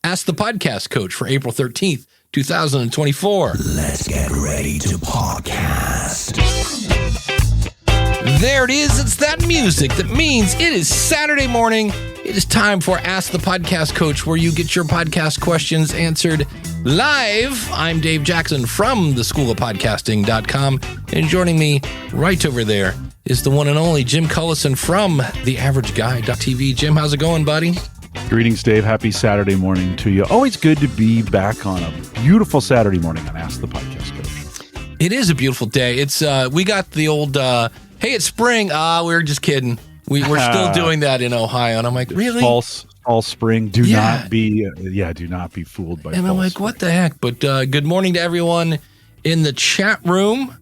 Ask the Podcast Coach for April 13th, 2024. Let's get ready to podcast. There it is. It's that music that means it is Saturday morning. It is time for Ask the Podcast Coach, where you get your podcast questions answered live. I'm Dave Jackson from theschoolofpodcasting.com, and joining me right over there is the one and only Jim Cullison from theaverageguy.tv. Jim, how's it going, buddy? Greetings, Dave. Happy Saturday morning to you. Always good to be back on a beautiful Saturday morning on Ask the Podcast Coach. It is a beautiful day. It's we got the old, hey, it's spring. We were just kidding. We're still doing that in Ohio. And I'm like, really? False spring. Do not be fooled by And I'm like, spring. what the heck? But good morning to everyone in the chat room.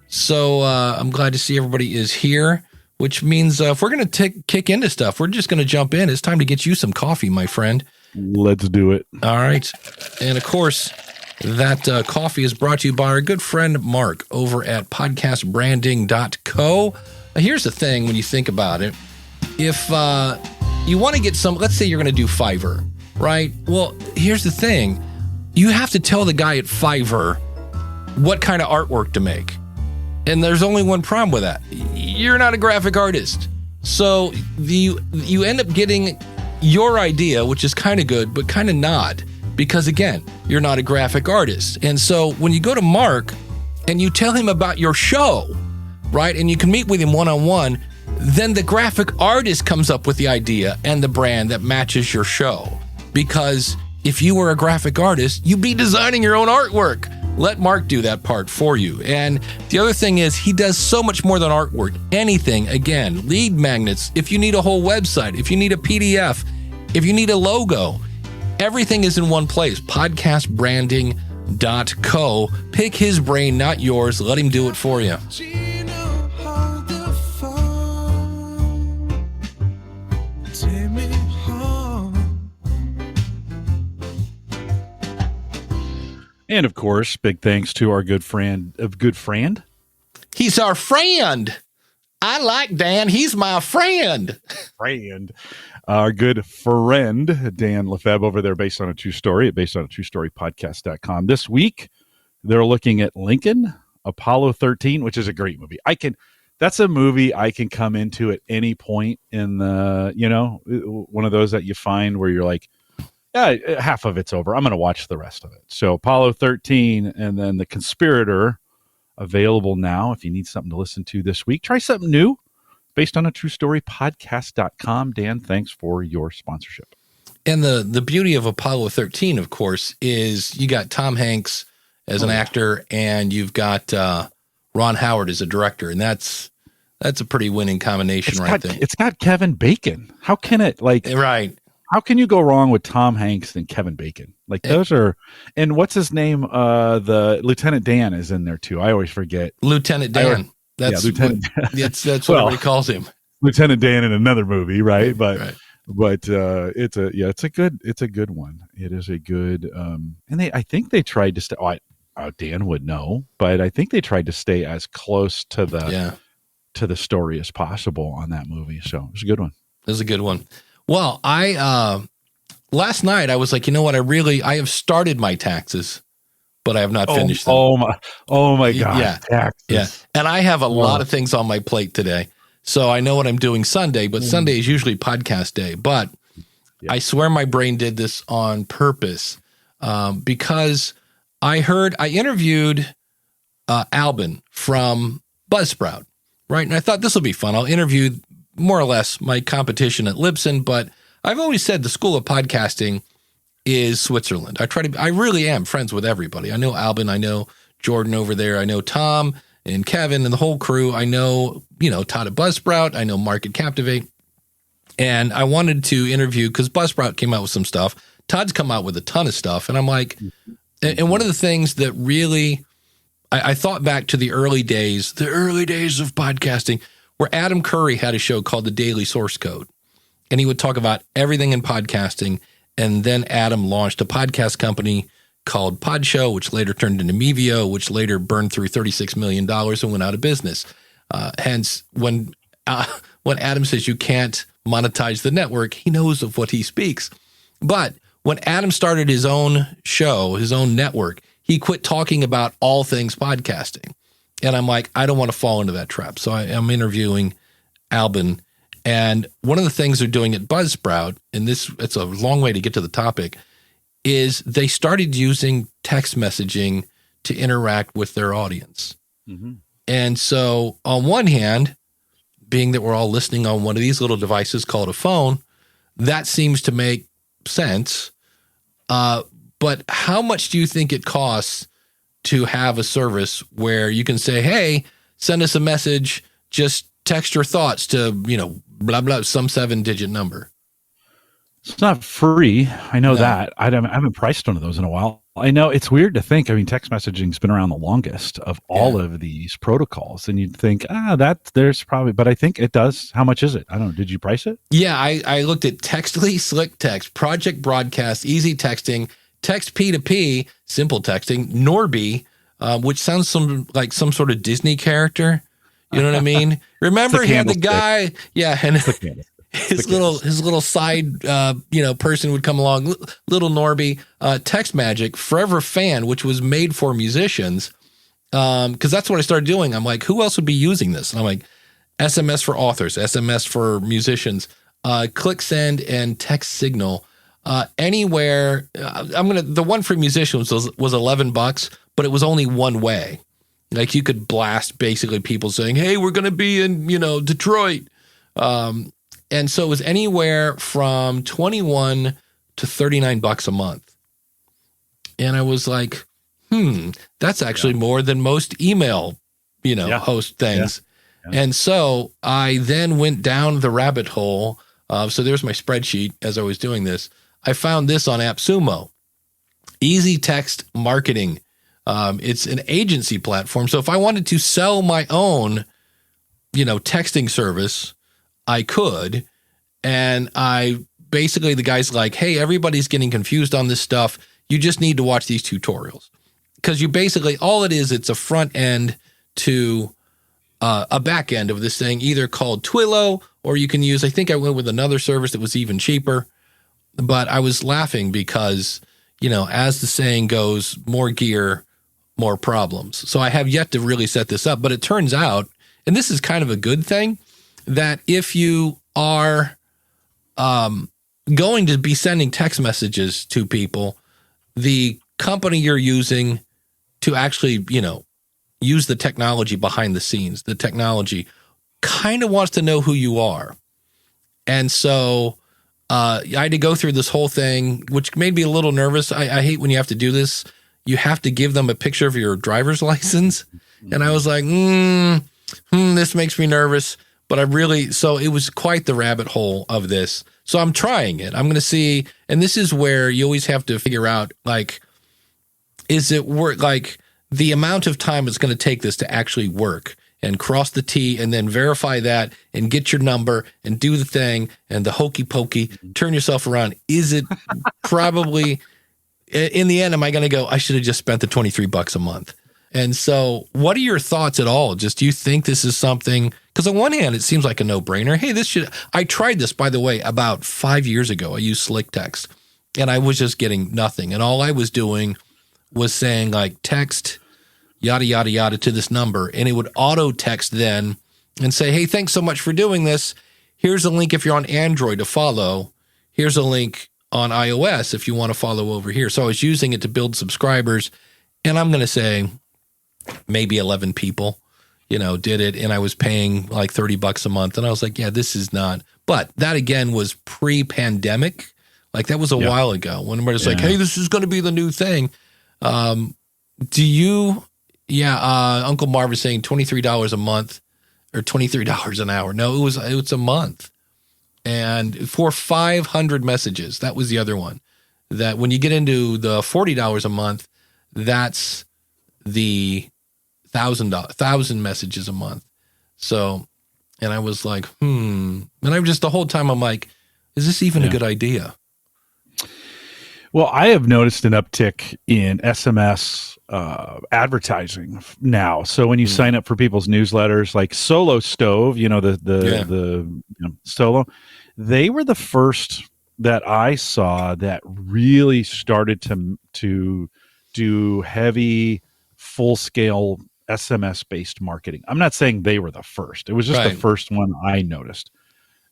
So I'm glad to see everybody is here, which means if we're going to kick into stuff, we're just going to jump in. It's time to get you some coffee, my friend. Let's do it. All right. And of course, that coffee is brought to you by our good friend Mark over at podcastbranding.co. Here's the thing when you think about it. If you want to get some, let's say you're going to do Fiverr, right? Well, here's the thing. You have to tell the guy at Fiverr what kind of artwork to make. And there's only one problem with that. You're not a graphic artist. So you end up getting your idea, which is kind of good, but kind of not. Because again, you're not a graphic artist. And so when you go to Mark and you tell him about your show, right, and you can meet with him one-on-one, then the graphic artist comes up with the idea and the brand that matches your show. Because if you were a graphic artist, you'd be designing your own artwork. Let Mark do that part for you. And the other thing is he does so much more than artwork. Anything, again, lead magnets, if you need a whole website, if you need a PDF, if you need a logo, everything is in one place, podcastbranding.co. Pick his brain, not yours. Let him do it for you. And of course, big thanks to our good friend. He's our friend. I like Dan. He's my friend. Our good friend, Dan Lefebvre over there, based on a true story, at basedonatruestorypodcast.com. This week, they're looking at Lincoln, Apollo 13, which is a great movie. That's a movie I can come into at any point in the, one of those that you find where you're like, yeah, half of it's over. I'm going to watch the rest of it. So Apollo 13 and then The Conspirator, available now if you need something to listen to this week. Try something new, based on a true story podcast.com. Dan, thanks for your sponsorship. And the beauty of Apollo 13, of course, is you got Tom Hanks as an actor and you've got Ron Howard as a director. And that's a pretty winning combination there. It's got Kevin Bacon. How can it right. How can you go wrong with Tom Hanks and Kevin Bacon? Those are, and what's his name? The Lieutenant Dan is in there too. I always forget. Lieutenant Dan. Lieutenant. That's what everybody calls him. Lieutenant Dan in another movie, right? But right. It's a good one. It is a good. And I think they tried to stay. Dan would know, but I think they tried to stay as close to the story as possible on that movie. So it was a good one. It was a good one. Well, last night I was like, you know what? I have started my taxes, but I have not finished them. Oh my God. Yeah. Taxes. Yeah. And I have a lot of things on my plate today. So I know what I'm doing Sunday, but Sunday is usually podcast day. But I swear my brain did this on purpose because I interviewed Albin from Buzzsprout, right? And I thought this will be fun. I'll interview more or less my competition at Libsyn, but I've always said the School of Podcasting is Switzerland. I really am friends with everybody. I know Albin, I know Jordan over there, I know Tom and Kevin and the whole crew. I know, Todd at Buzzsprout, I know Mark at Captivate. And I wanted to interview because Buzzsprout came out with some stuff. Todd's come out with a ton of stuff. And I'm like, and one of the things that really, I thought back to the early days of podcasting, where Adam Curry had a show called The Daily Source Code. And he would talk about everything in podcasting. And then Adam launched a podcast company called Podshow, which later turned into Mevio, which later burned through $36 million and went out of business. Hence, when Adam says you can't monetize the network, he knows of what he speaks. But when Adam started his own show, his own network, he quit talking about all things podcasting. And I'm like, I don't want to fall into that trap. So I'm interviewing Albin. And one of the things they're doing at Buzzsprout, and it's a long way to get to the topic, is they started using text messaging to interact with their audience. Mm-hmm. And so on one hand, being that we're all listening on one of these little devices called a phone, that seems to make sense. But how much do you think it costs to have a service where you can say, hey, send us a message, just text your thoughts to, blah, blah, some 7-digit number? It's not free. I know that. I haven't priced one of those in a while. I know it's weird to think. I mean, text messaging's been around the longest of all of these protocols, and you'd think, there's probably, but I think it does. How much is it? I don't know. Did you price it? Yeah, I looked at Textly, Slick Text, Project Broadcast, Easy Texting, Text P2P, Simple Texting, Norby, which sounds like some sort of Disney character. You know what I mean? Remember, he had the guy, and his little side, person would come along, little Norby, Text Magic, Forever Fan, which was made for musicians, because that's what I started doing. I'm like, who else would be using this? And I'm like, SMS for authors, SMS for musicians, Click Send and Text Signal. Anywhere, the one for musicians was $11, but it was only one way. Like you could blast basically people saying, hey, we're going to be in, Detroit. And so it was anywhere from $21 to $39 a month. And I was like, that's actually more than most email, host things. Yeah. Yeah. And so I then went down the rabbit hole. So there's my spreadsheet as I was doing this. I found this on AppSumo, Easy Text Marketing. It's an agency platform. So if I wanted to sell my own, texting service, I could. And the guy's like, hey, everybody's getting confused on this stuff. You just need to watch these tutorials. Because you basically, all it is, it's a front end to a back end of this thing, either called Twilio, or you can use, I think I went with another service that was even cheaper. But I was laughing because, as the saying goes, more gear, more problems. So I have yet to really set this up. But it turns out, and this is kind of a good thing, that if you are going to be sending text messages to people, the company you're using to actually, use the technology behind the scenes, the technology kind of wants to know who you are. And so I had to go through this whole thing, which made me a little nervous. I hate when you have to do this. You have to give them a picture of your driver's license. And I was like, this makes me nervous. But so it was quite the rabbit hole of this. So I'm trying it. I'm going to see. And this is where you always have to figure out, is it work? The amount of time it's going to take this to actually work, and cross the T and then verify that and get your number and do the thing and the hokey pokey, turn yourself around. Is it probably, in the end, am I going to go, I should have just spent the $23 a month? And so what are your thoughts at all? Do you think this is something, because on one hand, it seems like a no-brainer. Hey, I tried this, by the way, about 5 years ago. I used Slick Text, and I was just getting nothing. And all I was doing was saying text, yada, yada, yada to this number. And it would auto text then and say, hey, thanks so much for doing this. Here's a link if you're on Android to follow. Here's a link on iOS if you want to follow over here. So I was using it to build subscribers. And I'm going to say maybe 11 people, did it. And I was paying like $30 a month. And I was like, yeah, this is not. But that again was pre-pandemic. That was a while ago when everybody's like, hey, this is going to be the new thing. Uncle Marv is saying $23 a month or $23 an hour. No, it was a month. And for 500 messages, that was the other one. That when you get into the $40 a month, that's the 1,000 messages a month. So, and I was like, and I'm just, the whole time I'm like, is this even a good idea? Well, I have noticed an uptick in SMS advertising now. So when you sign up for people's newsletters, like Solo Stove, the Solo, they were the first that I saw that really started to do heavy, full scale SMS based marketing. I'm not saying they were the first. It was just the first one I noticed.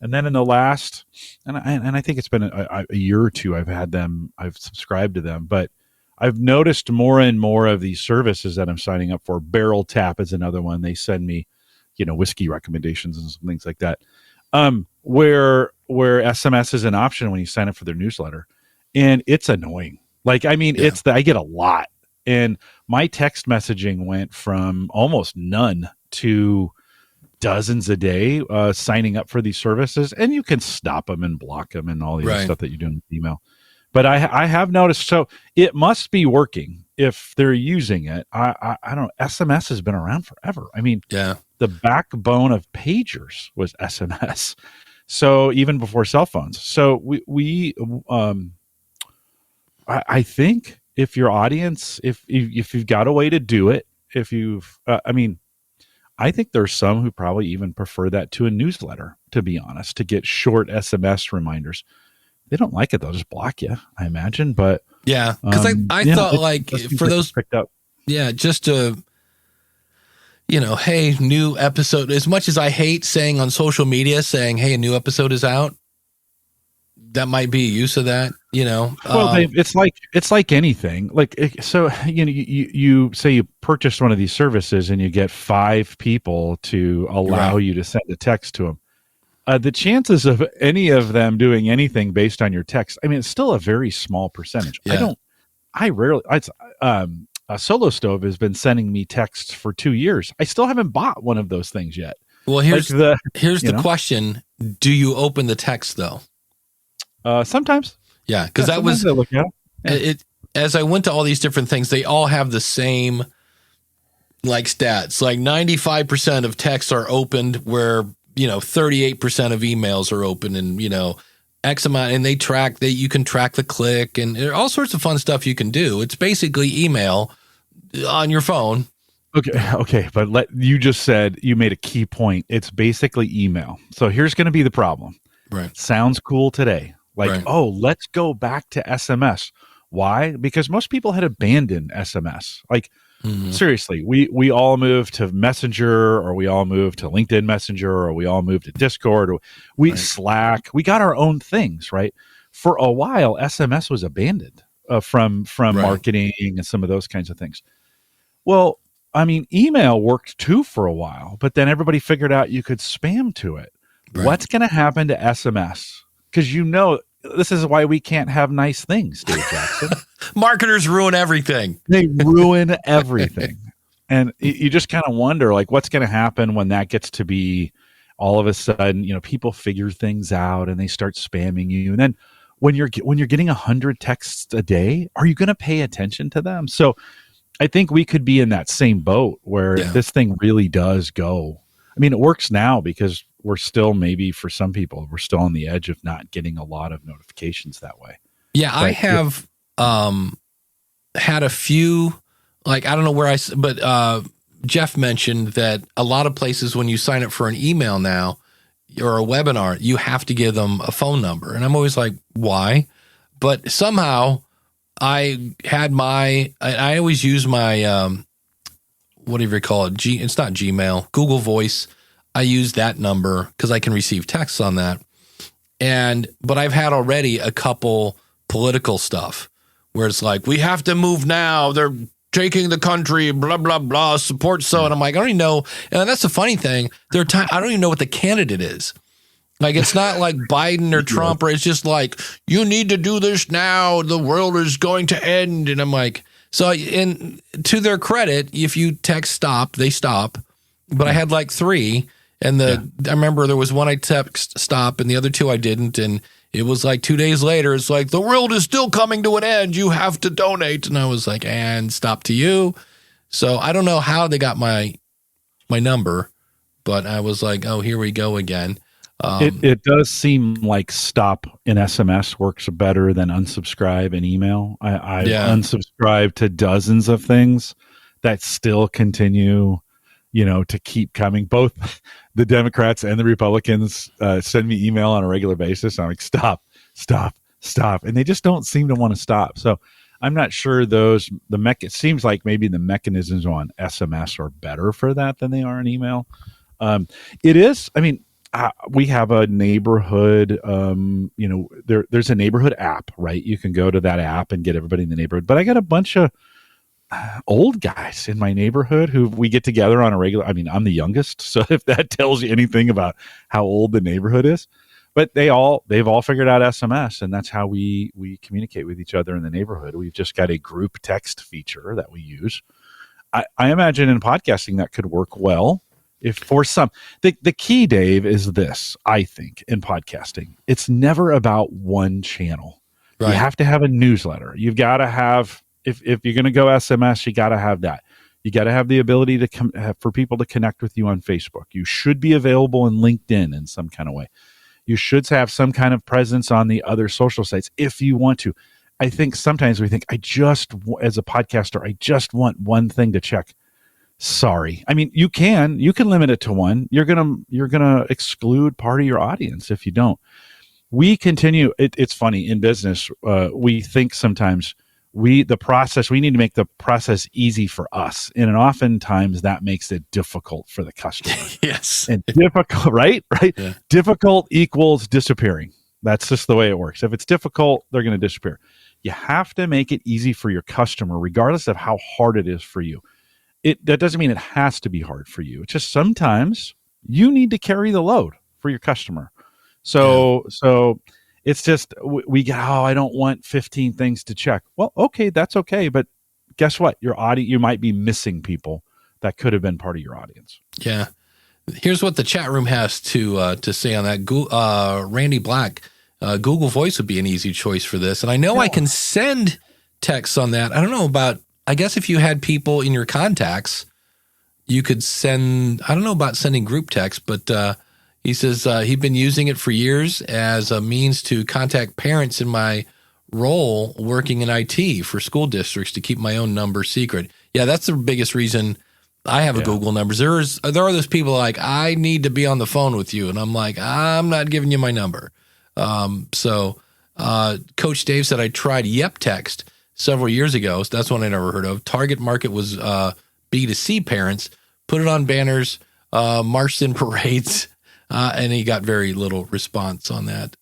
And then in the last, and I think it's been a year or two, I've subscribed to them, but I've noticed more and more of these services that I'm signing up for. Barrel Tap is another one. They send me, whiskey recommendations and some things like that. Where SMS is an option when you sign up for their newsletter, and it's annoying. Like, I mean, I get a lot, and my text messaging went from almost none to dozens a day signing up for these services, and you can stop them and block them and all the other stuff that you do in email. But I have noticed, so it must be working if they're using it. I don't know. SMS has been around forever. I mean, the backbone of pagers was SMS. So even before cell phones. So I think if your audience, if you've got a way to do it, I think there's some who probably even prefer that to a newsletter, to be honest, to get short SMS reminders. They don't like it, they'll just block you, I imagine. But because I thought, like, for those picked up, just to, hey, new episode. As much as I hate saying on social media, saying, hey, a new episode is out, that might be a use of that. Well, it's like anything. Like, so you say you purchased one of these services and you get 5 people to allow you to send a text to them. The chances of any of them doing anything based on your text, I mean, it's still a very small percentage. Solo Stove has been sending me texts for 2 years. I still haven't bought one of those things yet. Well, here's the question. Do you open the text though? Sometimes. Yeah. Cause that was, it, as I went to all these different things, they all have the same like stats, like 95% of texts are opened where, 38% of emails are open, and, X amount, and you can track the click, and there are all sorts of fun stuff you can do. It's basically email on your phone. Okay. But you just said, you made a key point. It's basically email. So here's going to be the problem. Right. Sounds cool today. Like, let's go back to SMS. Why? Because most people had abandoned SMS. Like, seriously, we all moved to Messenger, or we all moved to LinkedIn Messenger, or we all moved to Discord, or Slack. We got our own things, right? For a while, SMS was abandoned from marketing and some of those kinds of things. Well, I mean, email worked too for a while, but then everybody figured out you could spam to it. Right. What's going to happen to SMS? Because this is why we can't have nice things, Dave Jackson. Marketers ruin everything. They ruin everything. And you just kind of wonder, like, what's going to happen when that gets to be all of a sudden, people figure things out and they start spamming you. And then when you're getting 100 texts a day, are you going to pay attention to them? So I think we could be in that same boat where this thing really does go. I mean, it works now because we're still, maybe for some people, we're still on the edge of not getting a lot of notifications that way. Yeah, but I have had a few, like, I don't know but Jeff mentioned that a lot of places, when you sign up for an email now or a webinar, you have to give them a phone number. And I'm always like, why? But somehow I always use my, whatever you call it, it's not Gmail, Google Voice. I use that number because I can receive texts on that. But I've had already a couple political stuff where it's like, we have to move now. They're taking the country, blah, blah, blah, support so. And I'm like, I don't even know. And that's the funny thing. I don't even know what the candidate is. Like, it's not like Biden or Trump, or it's just like, you need to do this now. The world is going to end. And I'm like, and to their credit, if you text stop, they stop. But I had like 3. And I remember there was one I text stop and the other 2 I didn't. And it was like 2 days later, it's like, the world is still coming to an end. You have to donate. And I was like, and stop to you. So I don't know how they got my number, but I was like, oh, here we go again. It does seem like stop in SMS works better than unsubscribe in email. I unsubscribed to dozens of things that still continue, to keep coming. Both the Democrats and the Republicans send me email on a regular basis. I'm like, stop stop. And they just don't seem to want to stop. So I'm not sure it seems like maybe the mechanisms on SMS are better for that than they are in email. It is, I mean, we have a neighborhood, there's a neighborhood app, right? You can go to that app and get everybody in the neighborhood. But I got a bunch of old guys in my neighborhood who we get together on a regular. I mean, I'm the youngest, so if that tells you anything about how old the neighborhood is, but they've all figured out SMS, and that's how we communicate with each other in the neighborhood. We've just got a group text feature that we use. I imagine in podcasting that could work well. If for some, the key, Dave, is this, I think, in podcasting, it's never about one channel. Right. You have to have a newsletter. You've got to have, if you're going to go SMS, you got to have that. You got to have the ability to for people to connect with you on Facebook. You should be available in LinkedIn in some kind of way. You should have some kind of presence on the other social sites if you want to. I think sometimes we think, as a podcaster, I just want one thing to check. Sorry. I mean, you can limit it to one. You're going to exclude part of your audience if you don't. We continue. It's funny in business. We think sometimes we need to make the process easy for us. And oftentimes that makes it difficult for the customer. Yes. And difficult, right? Yeah. Difficult equals disappearing. That's just the way it works. If it's difficult, they're going to disappear. You have to make it easy for your customer, regardless of how hard it is for you. That doesn't mean it has to be hard for you. It's just sometimes you need to carry the load for your customer. So it's just we get, I don't want 15 things to check. Well, okay, that's okay. But guess what? You might be missing people that could have been part of your audience. Yeah. Here's what the chat room has to say on that. Randy Black, Google Voice would be an easy choice for this. And I know I can send texts on that. I don't know about, I guess if you had people in your contacts, you could send, I don't know about sending group text, but he says he'd been using it for years as a means to contact parents in my role working in IT for school districts to keep my own number secret. Yeah, that's the biggest reason I have a Google number. There are those people like, I need to be on the phone with you. And I'm like, I'm not giving you my number. So Coach Dave said I tried Yep Text several years ago. So that's one I never heard of. Target market was B2C parents. Put it on banners, marched in parades, and he got very little response on that.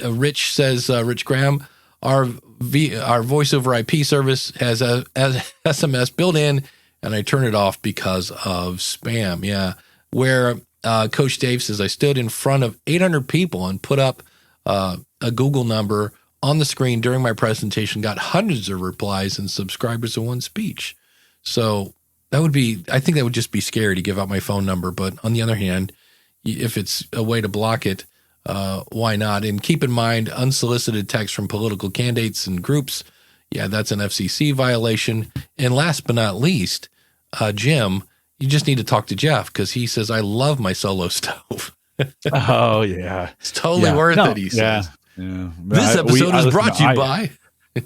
Rich says, Rich Graham, our voice over IP service has a SMS built in, and I turn it off because of spam. Yeah, where Coach Dave says I stood in front of 800 people and put up a Google number on the screen during my presentation, got hundreds of replies and subscribers in one speech. So I think that would just be scary to give out my phone number. But on the other hand, if it's a way to block it, why not? And keep in mind, unsolicited text from political candidates and groups. Yeah, that's an FCC violation. And last but not least, Jim, you just need to talk to Jeff because he says, I love my solo stove. Oh, yeah. It's totally worth it, he says. Yeah. This episode is brought to you by...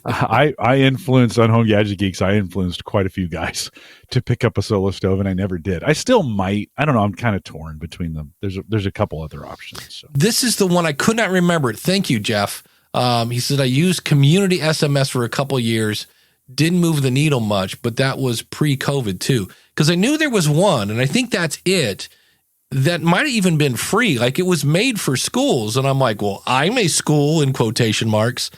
I influenced on Home Gadget Geeks. I influenced quite a few guys to pick up a solo stove, and I never did. I still might. I don't know. I'm kind of torn between them. There's a couple other options. So. This is the one I could not remember. Thank you, Jeff. He said I used community SMS for a couple years. Didn't move the needle much, but that was pre-COVID too. Because I knew there was one, and I think that's it. That might have even been free. Like it was made for schools, and I'm like, well, I'm a school in quotation marks,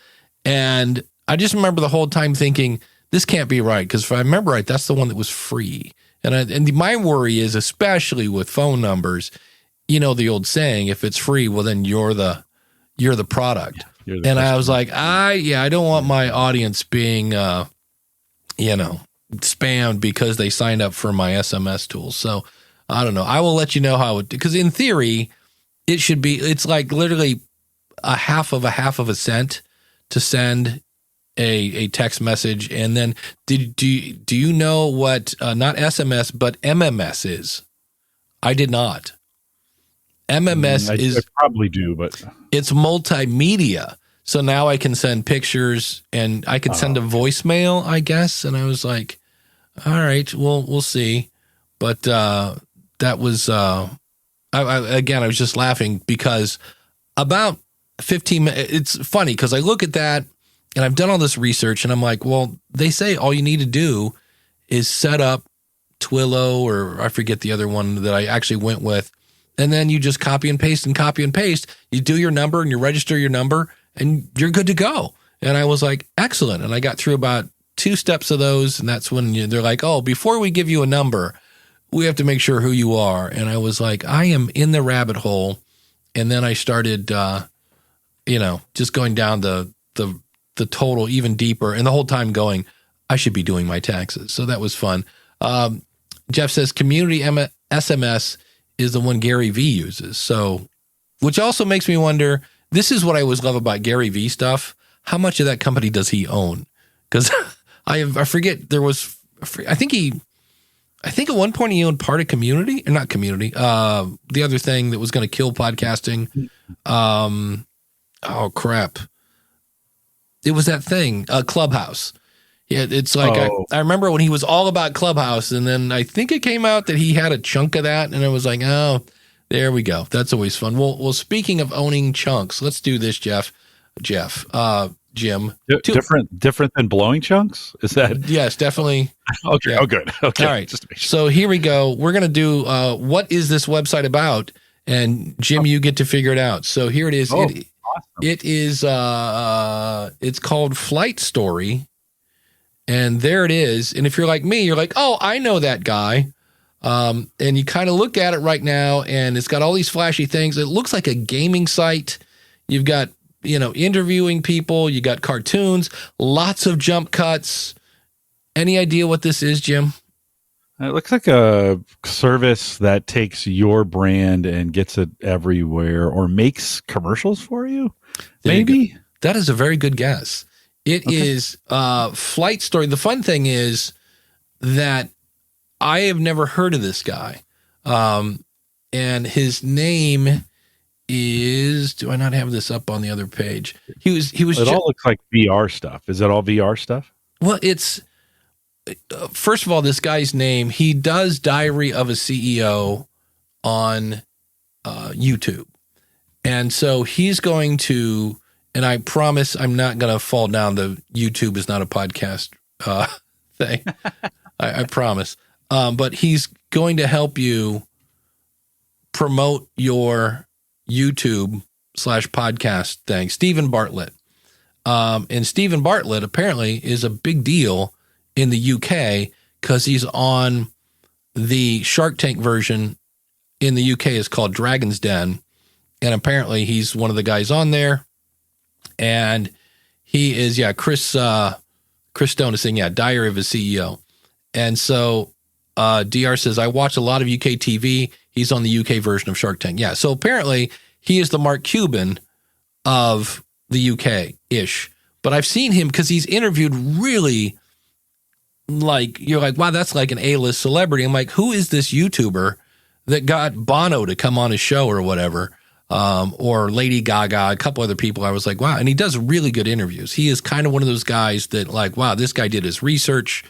and I just remember the whole time thinking, this can't be right. Because if I remember right, that's the one that was free. And my worry is, especially with phone numbers, you know, the old saying, if it's free, well, then you're the product. Yeah, and customer. I was like, I don't want my audience being, spammed because they signed up for my SMS tools. So I don't know. I will let you know how it, because in theory, it's like literally a half of a cent to send a text message. And then do you know what not SMS but MMS is? I did not. MMS I probably do, but it's multimedia. So now I can send pictures and I could send a voicemail, I guess. And I was like, all right, well, we'll see. But that was I was just laughing because about 15 minutes. It's funny because I look at that and I've done all this research and I'm like, well, they say all you need to do is set up Twillo, or I forget the other one that I actually went with. And then you just copy and paste and copy and paste. You do your number and you register your number and you're good to go. And I was like, excellent. And I got through about 2 steps of those. And that's when they're like, oh, before we give you a number, we have to make sure who you are. And I was like, I am in the rabbit hole. And then I started, just going down the total even deeper. And the whole time going, I should be doing my taxes. So that was fun. Jeff says community SMS is the one Gary Vee uses. So, which also makes me wonder, this is what I always love about Gary Vee stuff. How much of that company does he own? Because I forget, there was, I think at one point he owned part of Community, or not Community, the other thing that was going to kill podcasting. Oh crap. It was that thing, Clubhouse. Yeah, it's like, I remember when he was all about Clubhouse, and then I think it came out that he had a chunk of that, and I was like, oh, there we go. That's always fun. Well, speaking of owning chunks, let's do this, Jim. Different than blowing chunks? Is that? Yes, definitely. Okay. Yeah. Oh, good. Okay. All right. So here we go. We're going to do, what is this website about? And Jim, you get to figure it out. So here it is. Awesome. It is, it's called Flight Story. And there it is. And if you're like me, you're like, oh, I know that guy. And you kind of look at it right now, and it's got all these flashy things. It looks like a gaming site. You've got, interviewing people. You got cartoons, lots of jump cuts. Any idea what this is, Jim? It looks like a service that takes your brand and gets it everywhere, or makes commercials for you. Maybe. That is a very good guess. It is Flight Story. The fun thing is that I have never heard of this guy. And his name is, do I not have this up on the other page? He was. It all looks like VR stuff. Is it all VR stuff? Well, it's, first of all, this guy's name, he does Diary of a CEO on YouTube. And so he's going to, and I promise I'm not going to fall down the YouTube is not a podcast thing. I promise. But he's going to help you promote your YouTube /podcast thing. Stephen Bartlett. And Stephen Bartlett apparently is a big deal in the UK because he's on the Shark Tank version in the UK is called Dragon's Den. And apparently he's one of the guys on there. And he is, Chris Stone is saying, Diary of a CEO. And so DR says, I watch a lot of UK TV. He's on the UK version of Shark Tank. Yeah. So apparently he is the Mark Cuban of the UK-ish. But I've seen him because he's interviewed really, like, you're like, wow, that's like an A-list celebrity. I'm like, who is this YouTuber that got Bono to come on his show or whatever? Or Lady Gaga, a couple other people. I was like, wow. And he does really good interviews. He is kind of one of those guys that, like, wow, this guy did his research,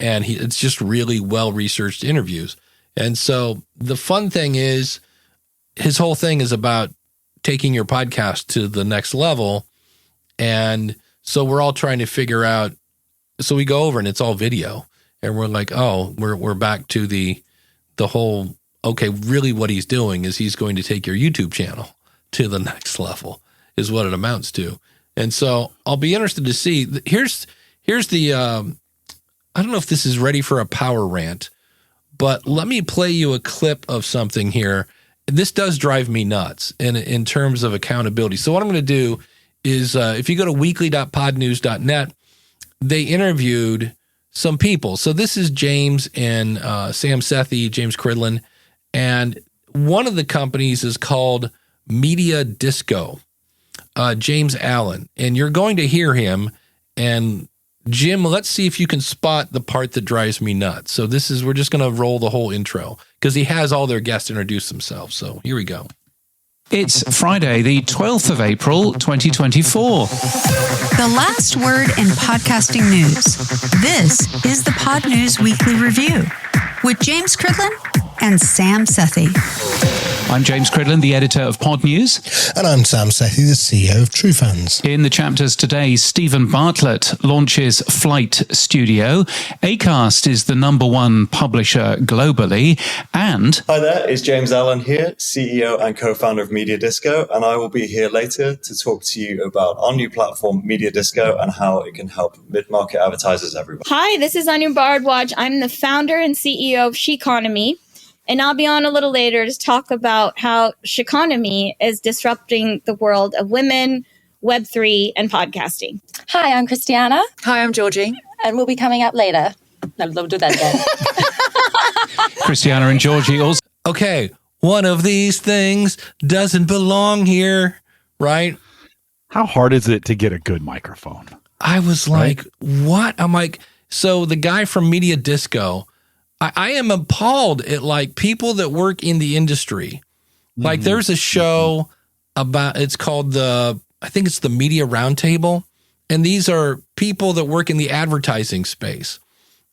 and it's just really well-researched interviews. And so the fun thing is his whole thing is about taking your podcast to the next level. And so we're all trying to figure out, so we go over and it's all video, and we're like, oh, we're back to the whole, okay, really what he's doing is he's going to take your YouTube channel to the next level is what it amounts to. And so I'll be interested to see. Here's the, I don't know if this is ready for a power rant, but let me play you a clip of something here. This does drive me nuts in terms of accountability. So what I'm going to do is if you go to weekly.podnews.net, they interviewed some people. So this is James and Sam Sethi, James Cridlin, and one of the companies is called Media Disco, James Allen. And you're going to hear him. And Jim, let's see if you can spot the part that drives me nuts. So we're just going to roll the whole intro because he has all their guests introduce themselves. So here we go. It's Friday, the 12th of April, 2024. The last word in podcasting news. This is the Pod News Weekly Review with James Cridlin and Sam Sethi. I'm James Cridland, the editor of Pod News. And I'm Sam Sethi, the CEO of True Fans. In the chapters today, Stephen Bartlett launches Flight Studio. Acast is the #1 publisher globally. And hi there, it's James Allen here, CEO and co-founder of Media Disco, and I will be here later to talk to you about our new platform, Media Disco, and how it can help mid-market advertisers everywhere. Hi, this is Anu Bardwaj. I'm the founder and CEO of Sheconomy, and I'll be on a little later to talk about how Sheconomy is disrupting the world of women, Web3, and podcasting. Hi, I'm Christiana. Hi, I'm Georgie. And we'll be coming up later. No, we'll do that again. Christiana and Georgie also. Okay, one of these things doesn't belong here, right? How hard is it to get a good microphone? I was like, what? I'm like, so the guy from Media Disco, I am appalled at like people that work in the industry. Like there's a show about, it's called I think it's the Media Roundtable. And these are people that work in the advertising space.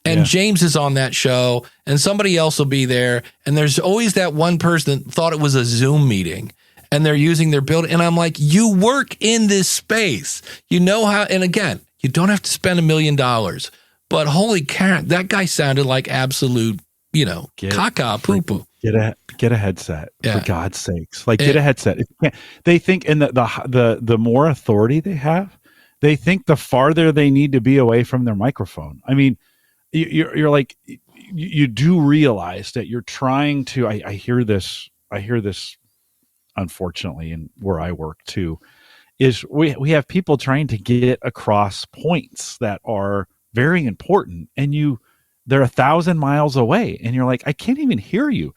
And James is on that show and somebody else will be there. And there's always that one person that thought it was a Zoom meeting and they're using their building. And I'm like, you work in this space. You know how, and again, you don't have to spend $1 million. But holy cow, that guy sounded like absolute, caca poo-poo. Get a headset, for God's sakes. Like, get a headset. They think, and the more authority they have, they think the farther they need to be away from their microphone. I mean, you're like, you do realize that you're trying to. I hear this, unfortunately, and where I work too, is we have people trying to get across points that are very important, and they're 1,000 miles away, and you're like, I can't even hear you.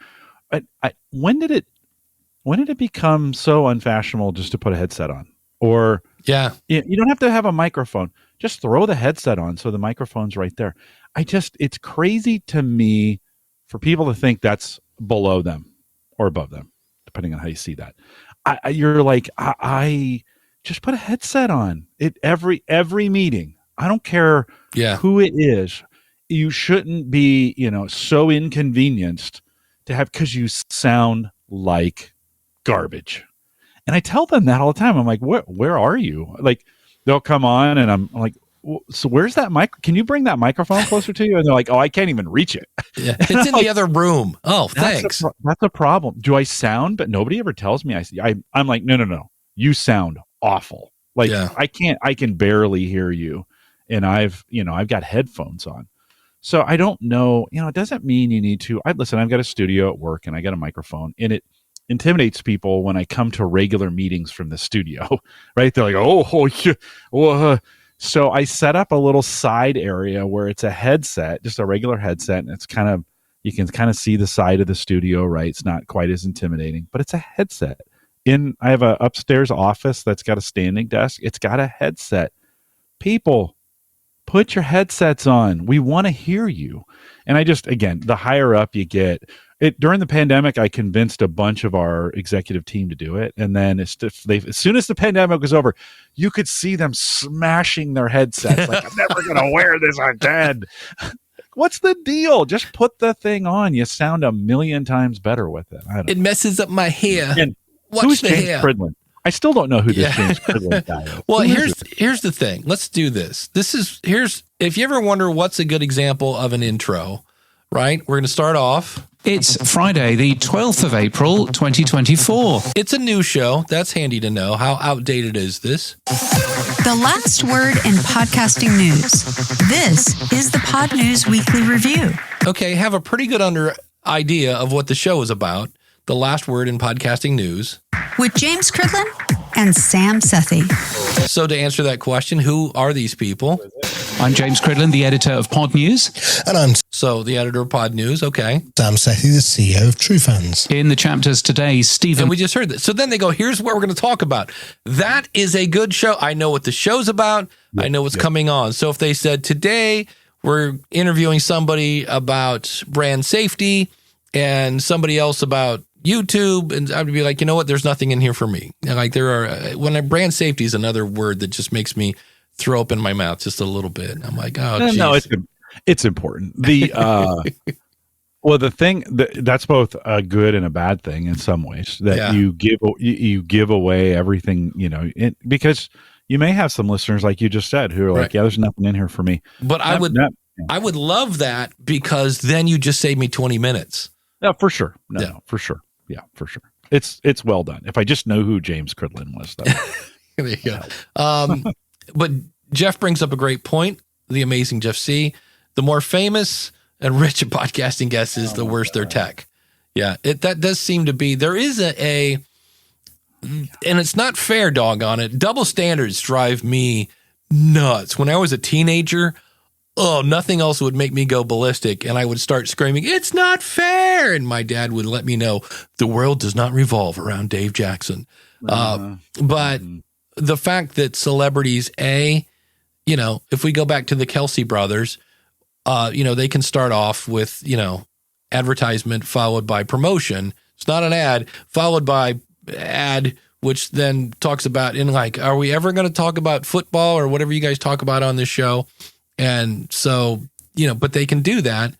When did it become so unfashionable just to put a headset on? Or you don't have to have a microphone. Just throw the headset on so the microphone's right there. It's crazy to me for people to think that's below them or above them, depending on how you see that. You're like, I just put a headset on. Every meeting. I don't care who it is. You shouldn't be, so inconvenienced to have, because you sound like garbage. And I tell them that all the time. I'm like, where are you? Like, they'll come on and I'm like, so where's that mic? Can you bring that microphone closer to you? And they're like, oh, I can't even reach it. Yeah, it's in the other room. Oh, thanks. That's a problem. Do I sound? But nobody ever tells me. I'm like, no. You sound awful. Like I can barely hear you. And I've got headphones on. So I don't know, it doesn't mean you need to. Listen, I've got a studio at work and I got a microphone, and it intimidates people when I come to regular meetings from the studio, right? They're like, oh yeah. So I set up a little side area where it's a headset, just a regular headset. And it's you can kind of see the side of the studio, right? It's not quite as intimidating, but it's a headset. I have a upstairs office that's got a standing desk. It's got a headset. People, put your headsets on. We want to hear you. And again, the higher up you get, during the pandemic, I convinced a bunch of our executive team to do it. And then as soon as the pandemic was over, you could see them smashing their headsets. Like, I'm never going to wear this again. What's the deal? Just put the thing on. You sound 1,000,000 times better with it. It messes up my hair. And who's James Cridland? I still don't know who this James Cridland guy is. Well, here's the thing. Let's do this. If you ever wonder what's a good example of an intro, right? We're going to start off. It's Friday, the 12th of April, 2024. It's a new show. That's handy to know. How outdated is this? The last word in podcasting news. This is the Pod News Weekly Review. Okay, have a pretty good idea of what the show is about. The last word in podcasting news. With James Cridland and Sam Sethi. So to answer that question, who are these people? I'm James Cridland, the editor of Pod News. And I'm the editor of Pod News, okay. Sam Sethi, the CEO of True Fans. In the chapters today, Stephen... And we just heard this. So then they go, here's what we're going to talk about. That is a good show. I know what the show's about. I know what's coming on. So if they said, today we're interviewing somebody about brand safety and somebody else about YouTube, and I would be like, you know what? There's nothing in here for me. And like brand safety is another word that just makes me throw up in my mouth just a little bit. I'm like, oh, geez. No, it's important. Well, the thing that's both a good and a bad thing in some ways, that you give away everything, because you may have some listeners, like you just said, who are like, yeah, there's nothing in here for me. But I would love that, because then you just save me 20 minutes. Yeah, for sure. No, for sure. Yeah, for sure. It's well done. If I just know who James Cridlin was, though. There you go. But Jeff brings up a great point. The amazing Jeff C. The more famous and rich a podcasting guest is, the worse their tech. Yeah, that does seem to be. There is a and it's not fair, doggone it. Double standards drive me nuts. When I was a teenager, nothing else would make me go ballistic, and I would start screaming, "It's not fair!" And my dad would let me know the world does not revolve around Dave Jackson. But the fact that celebrities, if we go back to the Kelsey brothers, they can start off with, advertisement followed by promotion. It's not an ad, followed by ad, which then talks about are we ever going to talk about football or whatever you guys talk about on this show? And so, but they can do that.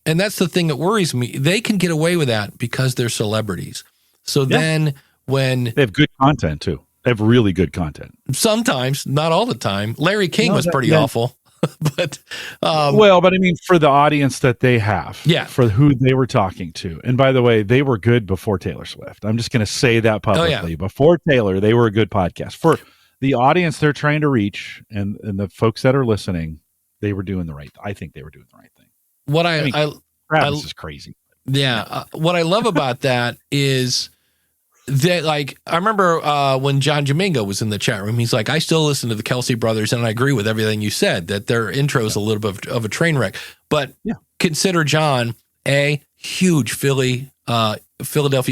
And that's the thing that worries me. They can get away with that because they're celebrities. So then when they have good content too, they have really good content. Sometimes, not all the time. Larry King was pretty awful. But but I mean, for the audience that they have, for who they were talking to. And by the way, they were good before Taylor Swift. I'm just going to say that publicly. Before Taylor, they were a good podcast. For the audience they're trying to reach and the folks that are listening, they were doing the right. I think they were doing the right thing. Travis is crazy. Yeah, what I love about that is that, I remember when John Domingo was in the chat room, he's like, I still listen to the Kelsey brothers, and I agree with everything you said, that their intro is a little bit of a train wreck. But consider John a huge Philadelphia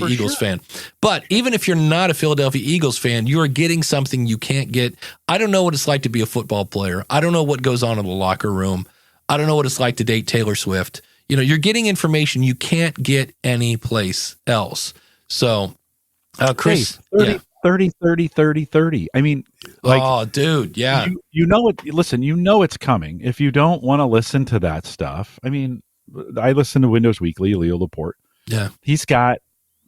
Eagles fan. But even if you're not a Philadelphia Eagles fan, you are getting something you can't get. I don't know what it's like to be a football player. I don't know what goes on in the locker room. I don't know what it's like to date Taylor Swift. You're getting information you can't get anyplace else. So, Chris, 30. I mean, dude, yeah. You know it. Listen, it's coming. If you don't want to listen to that stuff, I mean, I listen to Windows Weekly, Leo Laporte. Yeah. He's got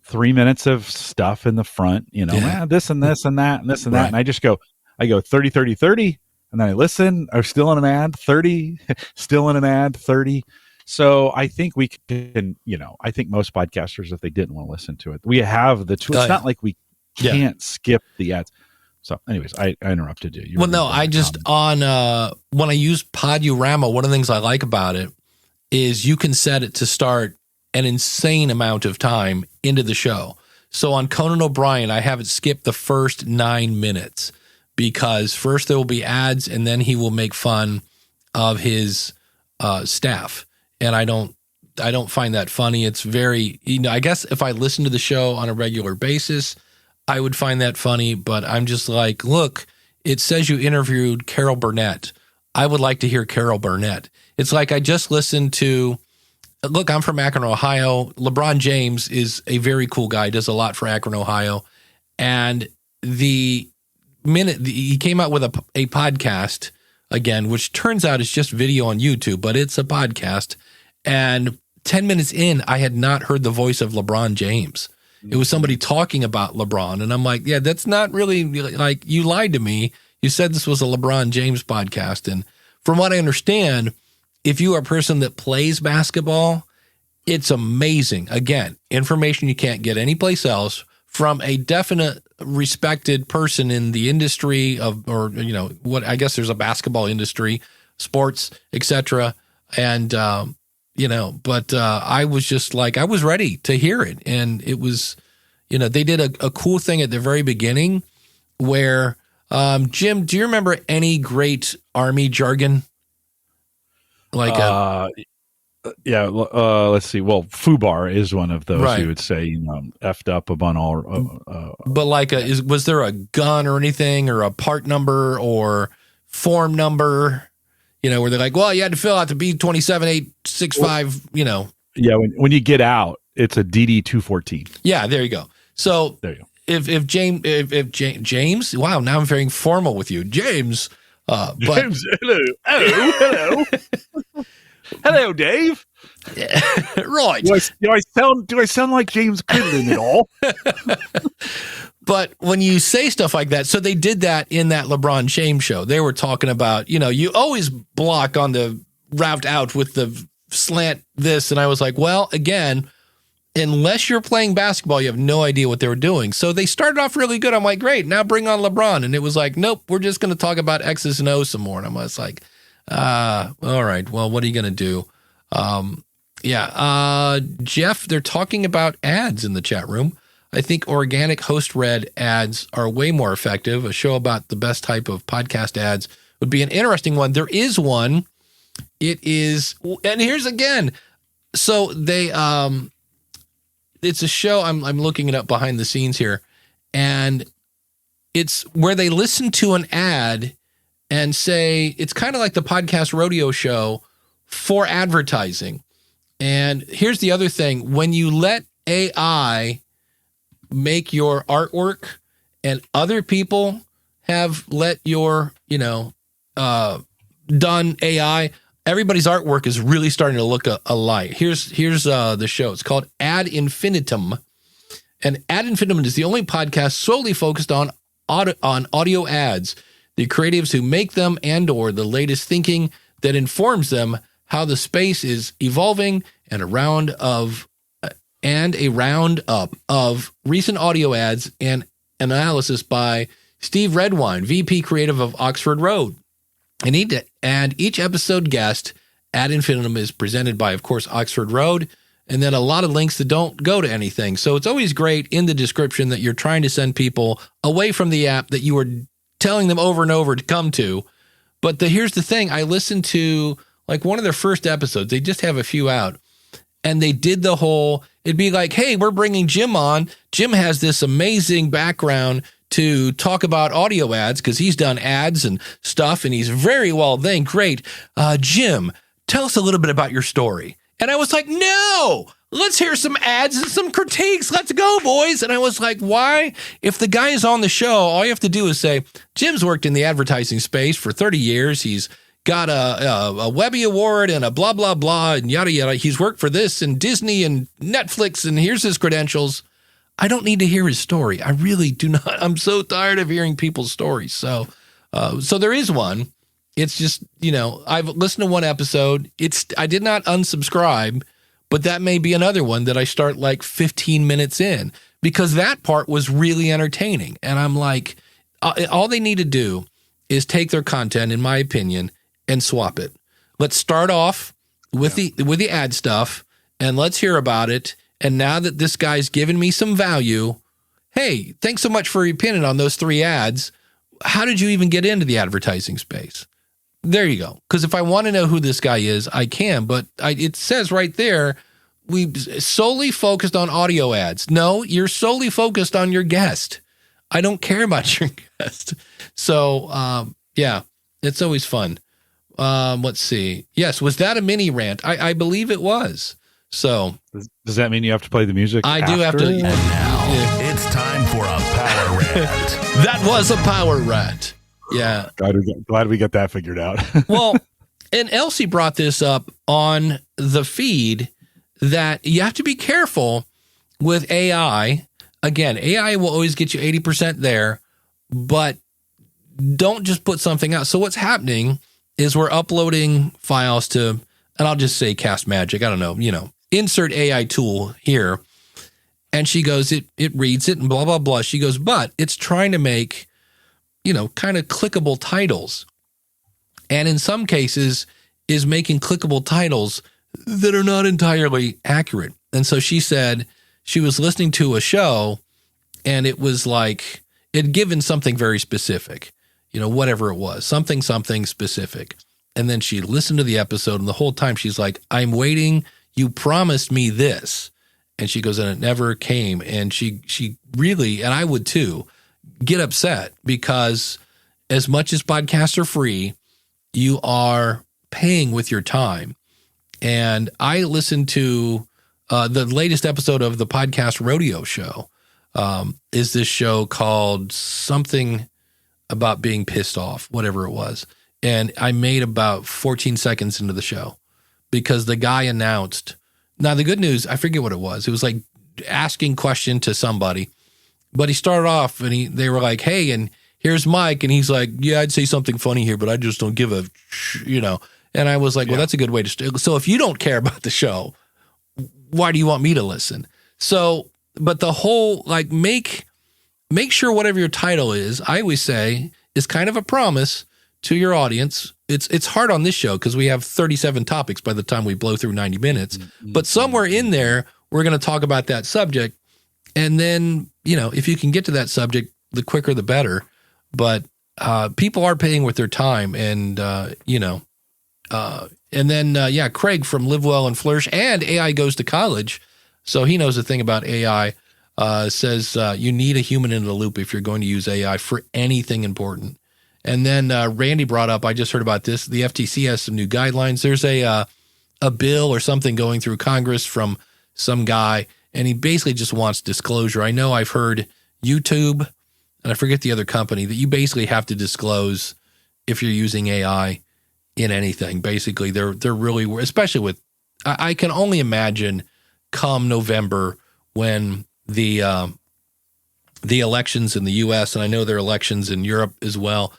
3 minutes of stuff in the front, this and this and that and this and that. And I go 30, and then I listen. I'm still in an ad, 30, still in an ad, 30. So I think we can, I think most podcasters, if they didn't want to listen to it, we have the tool. It's not like we can't skip the ads. So anyways, I interrupted you. When I use Podurama, one of the things I like about it is you can set it to start an insane amount of time into the show. So on Conan O'Brien, I have it skip the first 9 minutes, because first there will be ads, and then he will make fun of his staff. And I don't find that funny. It's very, I guess if I listen to the show on a regular basis, I would find that funny. But I'm just like, look, it says you interviewed Carol Burnett. I would like to hear Carol Burnett. It's like I just listened to, look, I'm from Akron, Ohio. LeBron James is a very cool guy, does a lot for Akron, Ohio. And the minute he came out with a podcast, again, which turns out is just video on YouTube, but it's a podcast. And 10 minutes in, I had not heard the voice of LeBron James. It was somebody talking about LeBron. And I'm like, yeah, that's not really, like, you lied to me. You said this was a LeBron James podcast. And from what I understand, if you are a person that plays basketball, it's amazing. Again, information you can't get anyplace else from a definite respected person in the industry what I guess there's a basketball industry, sports, etc. And, but I was just like, I was ready to hear it. And it was, they did a cool thing at the very beginning where, Jim, do you remember any great Army jargon? Let's see. Well, FUBAR is one of those you would say, effed up upon all. But was there a gun or anything, or a part number or form number, where they're like, well, you had to fill out the B27865, Yeah, when you get out, it's a DD-214. Yeah, there you go. So there you go. If James, wow, now I'm very formal with you, James. James, hello. Hello, Dave. Right. Do I sound like James Quinlan at all? But when you say stuff like that, so they did that in that LeBron James show. They were talking about, you always block on the route out with the slant this. And I was like, well, again, unless you're playing basketball, you have no idea what they were doing. So they started off really good. I'm like, great, now bring on LeBron. And it was like, nope, we're just going to talk about X's and O's some more. And I was like, all right, well, what are you going to do? Jeff, they're talking about ads in the chat room. I think organic host-read ads are way more effective. A show about the best type of podcast ads would be an interesting one. There is one. It is, and here's again. So they, it's a show. I'm looking it up behind the scenes here, and it's where they listen to an ad and say it's kind of like the podcast rodeo show for advertising. And here's the other thing: when you let AI make your artwork, and other people have let your, done AI, everybody's artwork is really starting to look alike. Here's the show. It's called Ad Infinitum. And Ad Infinitum is the only podcast solely focused on audio ads, the creatives who make them and/or the latest thinking that informs them how the space is evolving, and a roundup of recent audio ads and analysis by Steve Redwine, VP Creative of Oxford Road. And each episode guest, Ad Infinitum, is presented by, of course, Oxford Road, and then a lot of links that don't go to anything. So it's always great in the description that you're trying to send people away from the app that you were telling them over and over to come to. But here's the thing. I listened to like one of their first episodes. They just have a few out. And they did the whole, it'd be like, hey, we're bringing Jim on. Jim has this amazing background to talk about audio ads because he's done ads and stuff, and he's very well then. Great. Jim, tell us a little bit about your story. And I was like, no, let's hear some ads and some critiques. Let's go, boys. And I was like, why? If the guy is on the show, all you have to do is say, Jim's worked in the advertising space for 30 years. He's got a Webby Award and a blah, blah, blah, and yada, yada. He's worked for this and Disney and Netflix, and here's his credentials. I don't need to hear his story. I really do not. I'm so tired of hearing people's stories. So there is one. It's just, I've listened to one episode. I did not unsubscribe, but that may be another one that I start like 15 minutes in, because that part was really entertaining. And I'm like, all they need to do is take their content, in my opinion, and swap it. Let's start off with the ad stuff, and let's hear about it. And now that this guy's given me some value, hey, thanks so much for your opinion on those 3 ads. How did you even get into the advertising space? There you go. Because if I want to know who this guy is, I can. But it says right there, we solely focused on audio ads. No, you're solely focused on your guest. I don't care about your guest. So, it's always fun. Let's see. Yes, was that a mini rant? I believe it was. So does that mean you have to play the music? I do have to. And now it's time for a power rant. That was a power rant. Yeah. Glad we got that figured out. Well, and Elsie brought this up on the feed that you have to be careful with AI. Again, AI will always get you 80% there, but don't just put something out. So what's happening is we're uploading files to, and I'll just say Castomatic. I don't know, insert AI tool here. And she goes, it reads it and blah, blah, blah. She goes, but it's trying to make, kind of clickable titles. And in some cases is making clickable titles that are not entirely accurate. And so she said she was listening to a show and it was like, it had given something very specific, whatever it was, something specific. And then she listened to the episode, and the whole time she's like, I'm waiting. You promised me this. And she goes, and it never came. And she really, and I would too, get upset, because as much as podcasts are free, you are paying with your time. And I listened to the latest episode of the podcast rodeo show. Is this show called something about being pissed off, whatever it was. And I made about 14 seconds into the show because the guy announced. Now, the good news, I forget what it was. It was like asking question to somebody, but he started off and they were like, hey, and here's Mike. And he's like, yeah, I'd say something funny here, but I just don't give a, And I was like, well, that's a good way to so if you don't care about the show, why do you want me to listen? So, but the whole, like, make sure whatever your title is, I always say, is kind of a promise to your audience. It's hard on this show because we have 37 topics by the time we blow through 90 minutes. But somewhere in there, we're going to talk about that subject. And then, if you can get to that subject, the quicker the better. But people are paying with their time. And, and then, Craig from Live Well and Flourish and AI Goes to College. So he knows a thing about AI, says you need a human in the loop if you're going to use AI for anything important. And then Randy brought up, I just heard about this, the FTC has some new guidelines. There's a bill or something going through Congress from some guy, and he basically just wants disclosure. I know I've heard YouTube, and I forget the other company, that you basically have to disclose if you're using AI in anything. Basically, they're really, especially with, I can only imagine come November when the elections in the U.S., and I know there are elections in Europe as well,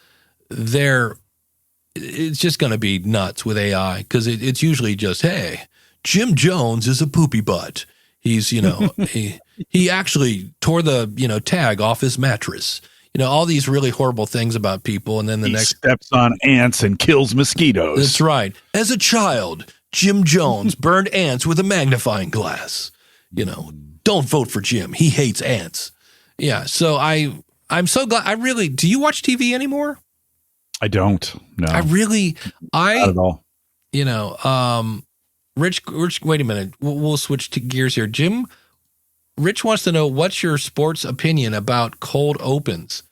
it's just going to be nuts with AI because it's usually just, hey, Jim Jones is a poopy butt. He's, he actually tore the, tag off his mattress. All these really horrible things about people. And then he steps on ants and kills mosquitoes. That's right. As a child, Jim Jones burned ants with a magnifying glass. Don't vote for Jim. He hates ants. Yeah. So I'm so glad. Do you watch TV anymore? I don't. No. Not at all. Rich, wait a minute. We'll switch to gears here. Rich wants to know, what's your sports opinion about cold opens?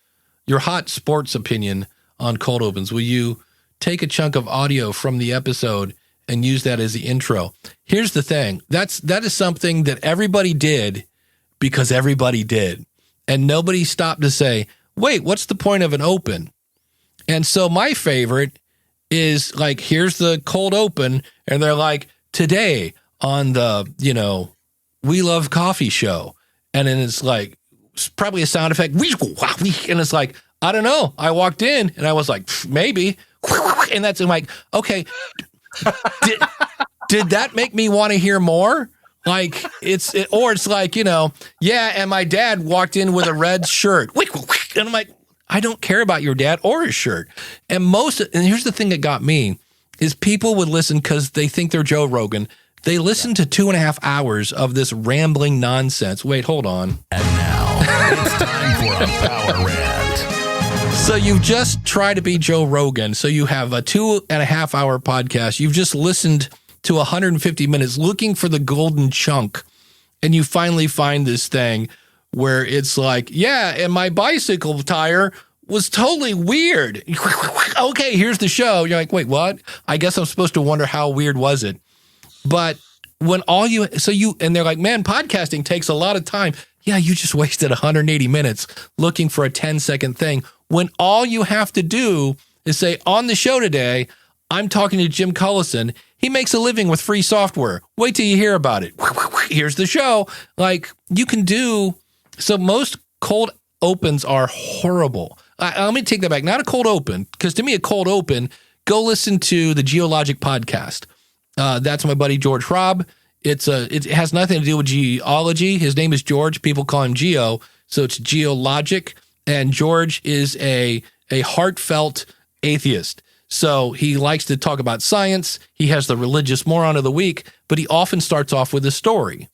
Your hot sports opinion on cold opens. Will you take a chunk of audio from the episode and use that as the intro? Here's the thing. That is something that everybody did because everybody did. And nobody stopped to say, wait, what's the point of an open? And so my favorite is like, here's the cold open. And they're like, today on the, We Love Coffee show. And then it's like, probably a sound effect. And it's like, I don't know. I walked in and I was like, maybe. And I'm like, okay, did that make me want to hear more? Like it's like, yeah. And my dad walked in with a red shirt. And I'm like, I don't care about your dad or his shirt. And here's the thing that got me is people would listen because they think they're Joe Rogan. They listen to 2.5 hours of this rambling nonsense. Wait, hold on. And now it's time for a power rant. So you've just tried to be Joe Rogan. So you have a 2.5 hour podcast. You've just listened to 150 minutes looking for the golden chunk. And you finally find this thing where it's like, yeah, and my bicycle tire was totally weird. Okay, here's the show. You're like, wait, what? I guess I'm supposed to wonder how weird was it? But when and they're like, man, podcasting takes a lot of time. Yeah, you just wasted 180 minutes looking for a 10-second thing when all you have to do is say, on the show today, I'm talking to Jim Cullison. He makes a living with free software. Wait till you hear about it. Here's the show. Like, you can do. So most cold opens are horrible. Let me take that back. Not a cold open, because to me, a cold open, go listen to the Geologic podcast. That's my buddy George Robb. It has nothing to do with geology. His name is George. People call him Geo. So it's Geologic. And George is a heartfelt atheist. So he likes to talk about science. He has the religious moron of the week, but he often starts off with a story.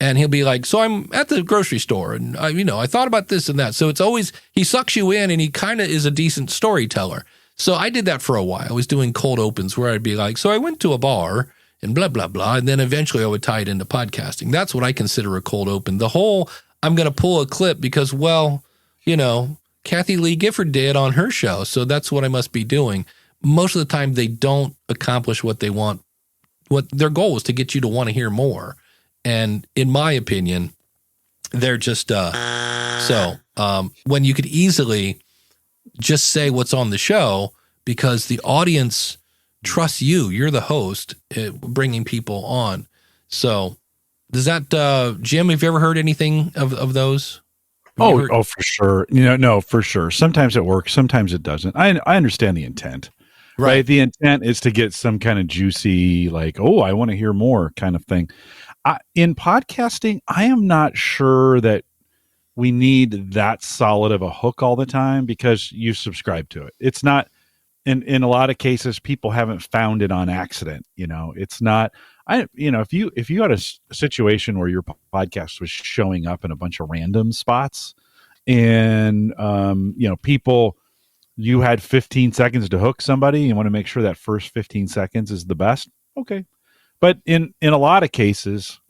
And he'll be like, so I'm at the grocery store and I thought about this and that. So it's always, he sucks you in and he kind of is a decent storyteller. So I did that for a while. I was doing cold opens where I'd be like, so I went to a bar and blah, blah, blah. And then eventually I would tie it into podcasting. That's what I consider a cold open. The whole, I'm going to pull a clip because, Kathy Lee Gifford did on her show. So that's what I must be doing. Most of the time they don't accomplish what they want. What their goal is to get you to want to hear more. And in my opinion, they're just, when you could easily just say what's on the show because the audience trusts you. You're the host, bringing people on. So does that, Jim, have you ever heard anything of those? Oh, for sure. No, for sure. Sometimes it works. Sometimes it doesn't. I understand the intent, right? The intent is to get some kind of juicy, like, oh, I want to hear more kind of thing. In podcasting, I am not sure that we need that solid of a hook all the time because you subscribe to it. It's not, in a lot of cases, people haven't found it on accident. It's not, if you had a situation where your podcast was showing up in a bunch of random spots and, people, you had 15 seconds to hook somebody, you want to make sure that first 15 seconds is the best. Okay. But in a lot of cases,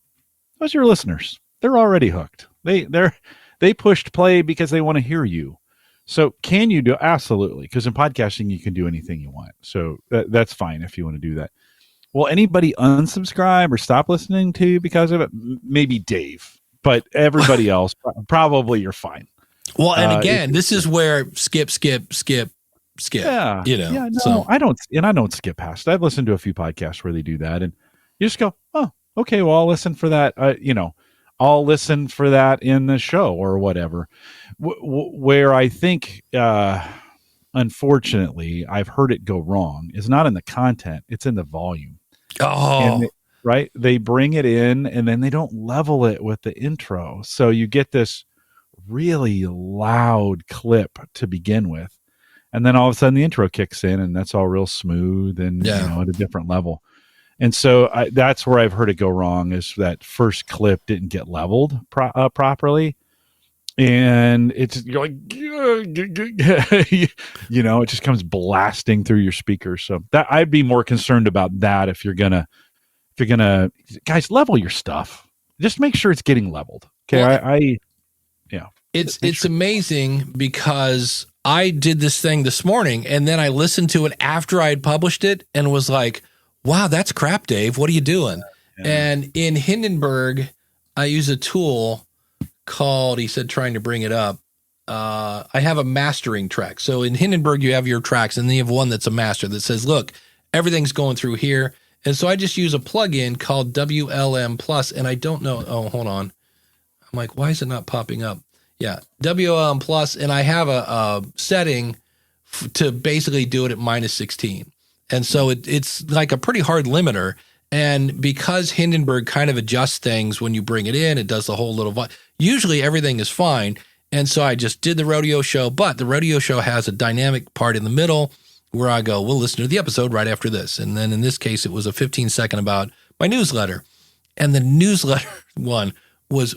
those are your listeners. They're already hooked. They pushed play because they want to hear you. So can you do? Absolutely. Because in podcasting, you can do anything you want. So that's fine if you want to do that. Will anybody unsubscribe or stop listening to you because of it? Maybe Dave, but everybody else, probably you're fine. Well, and again, this is where skip. Yeah. No, so. I don't skip past. I've listened to a few podcasts where they do that, and you just go, oh, okay, well, I'll listen for that. I'll listen for that in the show or whatever. Where I think, unfortunately, I've heard it go wrong is not in the content; it's in the volume. Oh, right. They bring it in, and then they don't level it with the intro, so you get this really loud clip to begin with, and then all of a sudden the intro kicks in, and that's all real smooth and at a different level. And so that's where I've heard it go wrong is that first clip didn't get leveled properly. And you're like, it just comes blasting through your speakers. So that I'd be more concerned about that if you're gonna guys, level your stuff. Just make sure it's getting leveled. Okay. Well, it's amazing because I did this thing this morning and then I listened to it after I had published it and was like, wow, that's crap, Dave. What are you doing? Yeah. And in Hindenburg, I use a tool called, he said, trying to bring it up. I have a mastering track. So in Hindenburg, you have your tracks, and then you have one that's a master that says, look, everything's going through here. And so I just use a plugin called WLM Plus, and I don't know. Oh, hold on. I'm like, why is it not popping up? Yeah, WLM Plus, and I have a setting to basically do it at -16. And so it's like a pretty hard limiter. And because Hindenburg kind of adjusts things when you bring it in, it does the whole little, usually everything is fine. And so I just did the rodeo show, but the rodeo show has a dynamic part in the middle where I go, we'll listen to the episode right after this. And then in this case, it was a 15-second about my newsletter. And the newsletter one was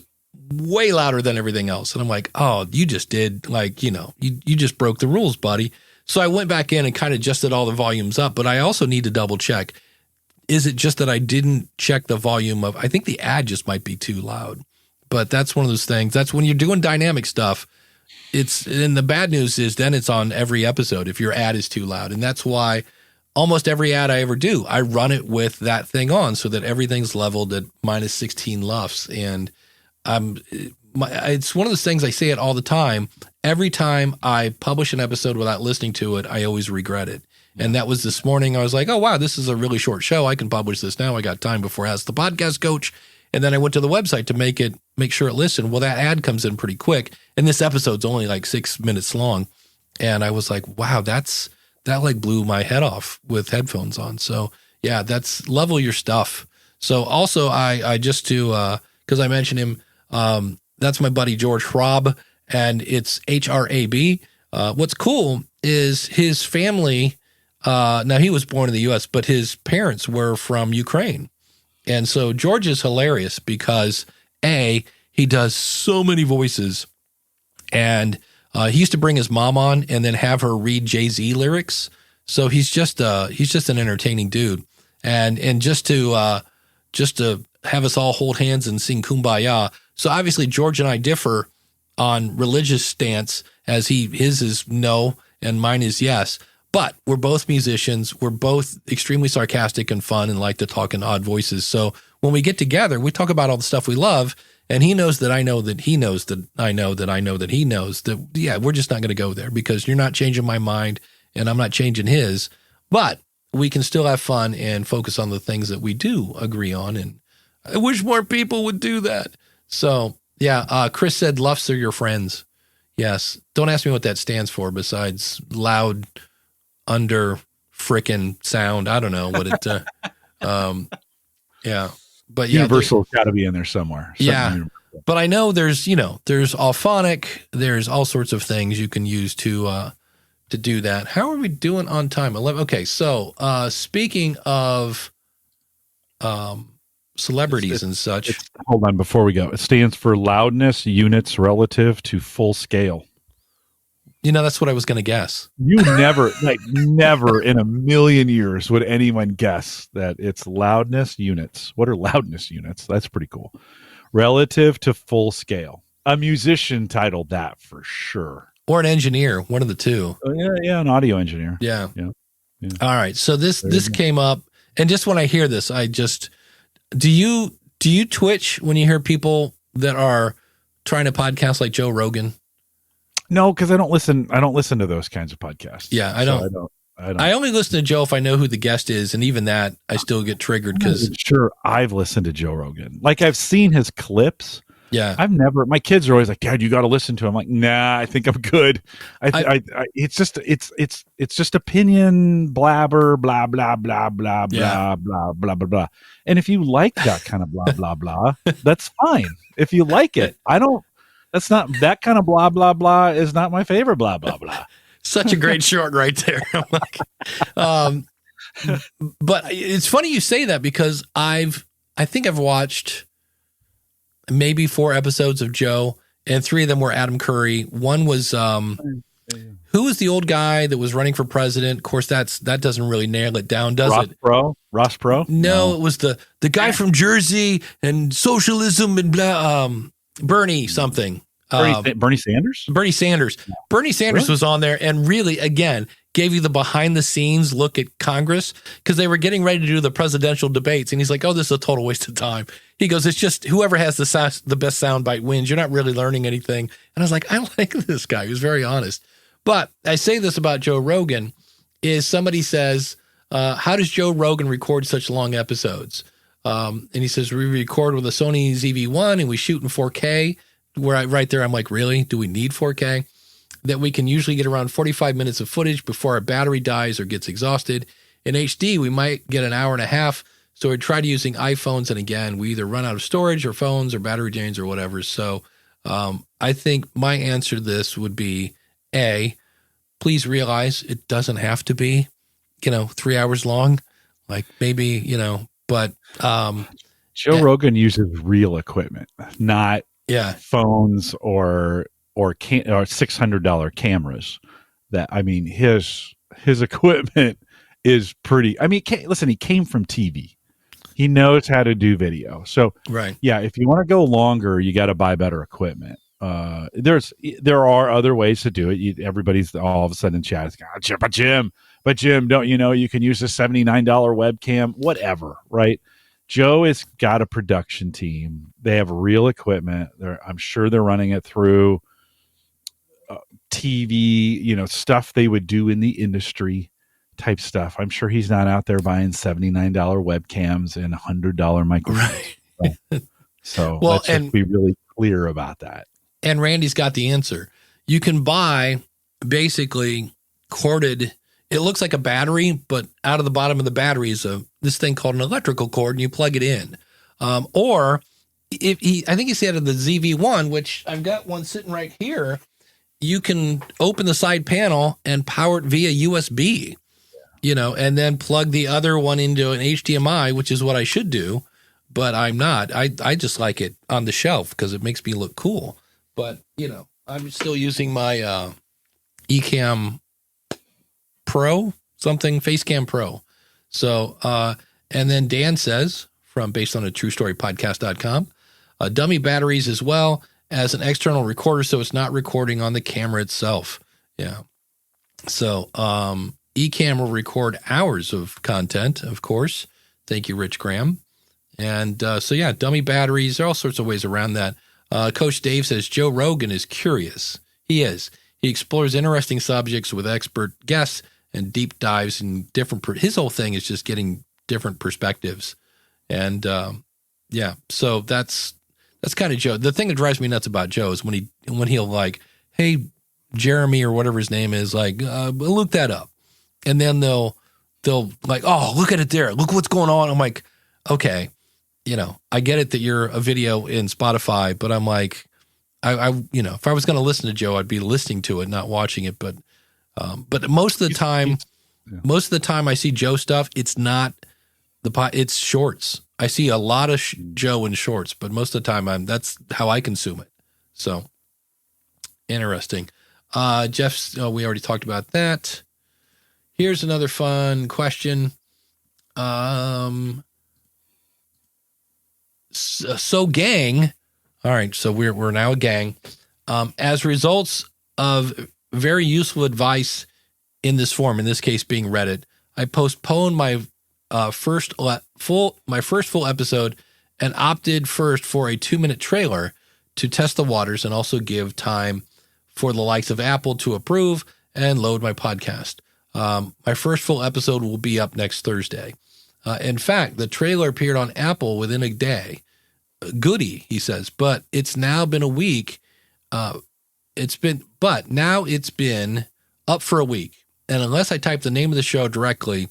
way louder than everything else. And I'm like, oh, you just did you just broke the rules, buddy. So I went back in and kind of adjusted all the volumes up, but I also need to double check. Is it just that I didn't check the volume of, I think the ad just might be too loud, but that's one of those things. That's when you're doing dynamic stuff. And the bad news is then it's on every episode if your ad is too loud. And that's why almost every ad I ever do, I run it with that thing on so that everything's leveled at -16 LUFS. And it's one of those things I say it all the time. Every time I publish an episode without listening to it, I always regret it. And that was this morning. I was like, oh, wow, this is a really short show. I can publish this now. I got time before I ask the podcast coach. And then I went to the website to make sure it listened. Well, that ad comes in pretty quick. And this episode's only like 6 minutes long. And I was like, wow, that like blew my head off with headphones on. So yeah, that's level your stuff. So also I just because I mentioned him, that's my buddy George Hrab, and it's HRAB. What's cool is his family, now he was born in the U.S., but his parents were from Ukraine. And so George is hilarious because he does so many voices, and he used to bring his mom on and then have her read Jay-Z lyrics. So he's just an entertaining dude. And just to have us all hold hands and sing Kumbaya. So obviously George and I differ on religious stance, as his is no and mine is yes. But we're both musicians. We're both extremely sarcastic and fun and like to talk in odd voices. So when we get together, we talk about all the stuff we love, and he knows that I know that he knows that I know that I know that he knows that, yeah, we're just not going to go there because you're not changing my mind and I'm not changing his. But we can still have fun and focus on the things that we do agree on. And I wish more people would do that. So, yeah, Chris said, LUFs are your friends. Yes. Don't ask me what that stands for besides loud, under frickin' sound. I don't know what it, yeah. But yeah. Universal's got to be in there somewhere. Yeah. But I know there's Alphonic. There's all sorts of things you can use to do that. How are we doing on time? 11. Okay. So, speaking of, celebrities and such. Hold on before we go. It stands for loudness units relative to full scale. That's what I was going to guess. You never, never in a million years would anyone guess that it's loudness units. What are loudness units? That's pretty cool. Relative to full scale. A musician titled that for sure. Or an engineer, one of the two. Oh, yeah, an audio engineer. Yeah. All right. So this came up, and just when I hear this, I just do you twitch when you hear people that are trying to podcast like Joe Rogan? No, because I don't listen to those kinds of podcasts. Yeah, I don't. I only listen to Joe if I know who the guest is, and even that I still get triggered because sure I've listened to Joe Rogan. Like I've seen his clips. Yeah, my kids are always like, Dad, you got to listen to him. I'm like, nah, I think I'm good. It's just opinion, blabber, blah, blah, blah, blah, blah, blah, blah, blah, blah. And if you like that kind of blah, blah, blah, that's fine. If you like it, that's not that kind of blah, blah, blah is not my favorite blah, blah, blah. Such a great short right there. But it's funny you say that because I think I've watched maybe 4 episodes of Joe, and 3 of them were Adam Curry. One was who was the old guy that was running for president? Of course, that doesn't really nail it down, does it? Ross Perot? No, it was the guy from Jersey and socialism and blah. Bernie something. Bernie Sanders? Bernie Sanders. Bernie Sanders Really? was on there and really, again, gave you the behind the scenes look at Congress because they were getting ready to do the presidential debates. And he's like, oh, this is a total waste of time. He goes, it's just whoever has the best soundbite wins. You're not really learning anything. And I was like, I like this guy. He was very honest. But I say this about Joe Rogan is somebody says, how does Joe Rogan record such long episodes? And he says, we record with a Sony ZV-1 and we shoot in 4K. Right there, I'm like, really? Do we need 4K? That we can usually get around 45 minutes of footage before our battery dies or gets exhausted. In HD, we might get an hour and a half. So we tried using iPhones, and again, we either run out of storage or phones or battery drains or whatever. So I think my answer to this would be A, please realize it doesn't have to be, 3 hours long. Like maybe, but Joe Rogan uses real equipment, not phones or $600 cameras. That his equipment is pretty. I mean, listen, he came from TV. He knows how to do video. So if you want to go longer, you got to buy better equipment. There are other ways to do it. Everybody's all of a sudden in chat is going, but Jim, don't you can use a $79 webcam, whatever, right? Joe has got a production team. They have real equipment. I'm sure they're running it through TV, stuff they would do in the industry type stuff. I'm sure he's not out there buying $79 webcams and $100 microphones. Right. So let's just be really clear about that. And Randy's got the answer. You can buy basically corded. It looks like a battery, but out of the bottom of the battery is this thing called an electrical cord, and you plug it in. Or I think he said of the ZV-1, which I've got one sitting right here, you can open the side panel and power it via USB, and then plug the other one into an HDMI, which is what I should do, but I'm not. I just like it on the shelf because it makes me look cool. But, I'm still using my Ecamm Pro, Facecam Pro. So, and then Dan says, based on a truestorypodcast.com, dummy batteries as well as an external recorder, so it's not recording on the camera itself. Yeah. So, Ecamm will record hours of content, of course. Thank you, Rich Graham. And dummy batteries, there are all sorts of ways around that. Coach Dave says, Joe Rogan is curious. He is. He explores interesting subjects with expert guests and deep dives and different. His whole thing is just getting different perspectives, and so that's kind of Joe. The thing that drives me nuts about Joe is when he'll like, hey, Jeremy or whatever his name is, like, look that up, and then they'll like, oh, look at it there, look what's going on. I'm like, okay, I get it that you're a video in Spotify, but I'm like, I if I was going to listen to Joe, I'd be listening to it, not watching it. But most of the time I see Joe stuff, it's not it's shorts. I see a lot of Joe in shorts, but most of the time that's how I consume it. So interesting. Jeff's, we already talked about that. Here's another fun question. So gang, all right, so we're now a gang. As results of very useful advice in this form, in this case being Reddit, I postponed my first full episode and opted first for a 2-minute trailer to test the waters and also give time for the likes of Apple to approve and load my podcast. My first full episode will be up next Thursday. In fact, the trailer appeared on Apple within a day. Goody, he says, but it's now been a week. Now it's been up for a week. And unless I type the name of the show directly,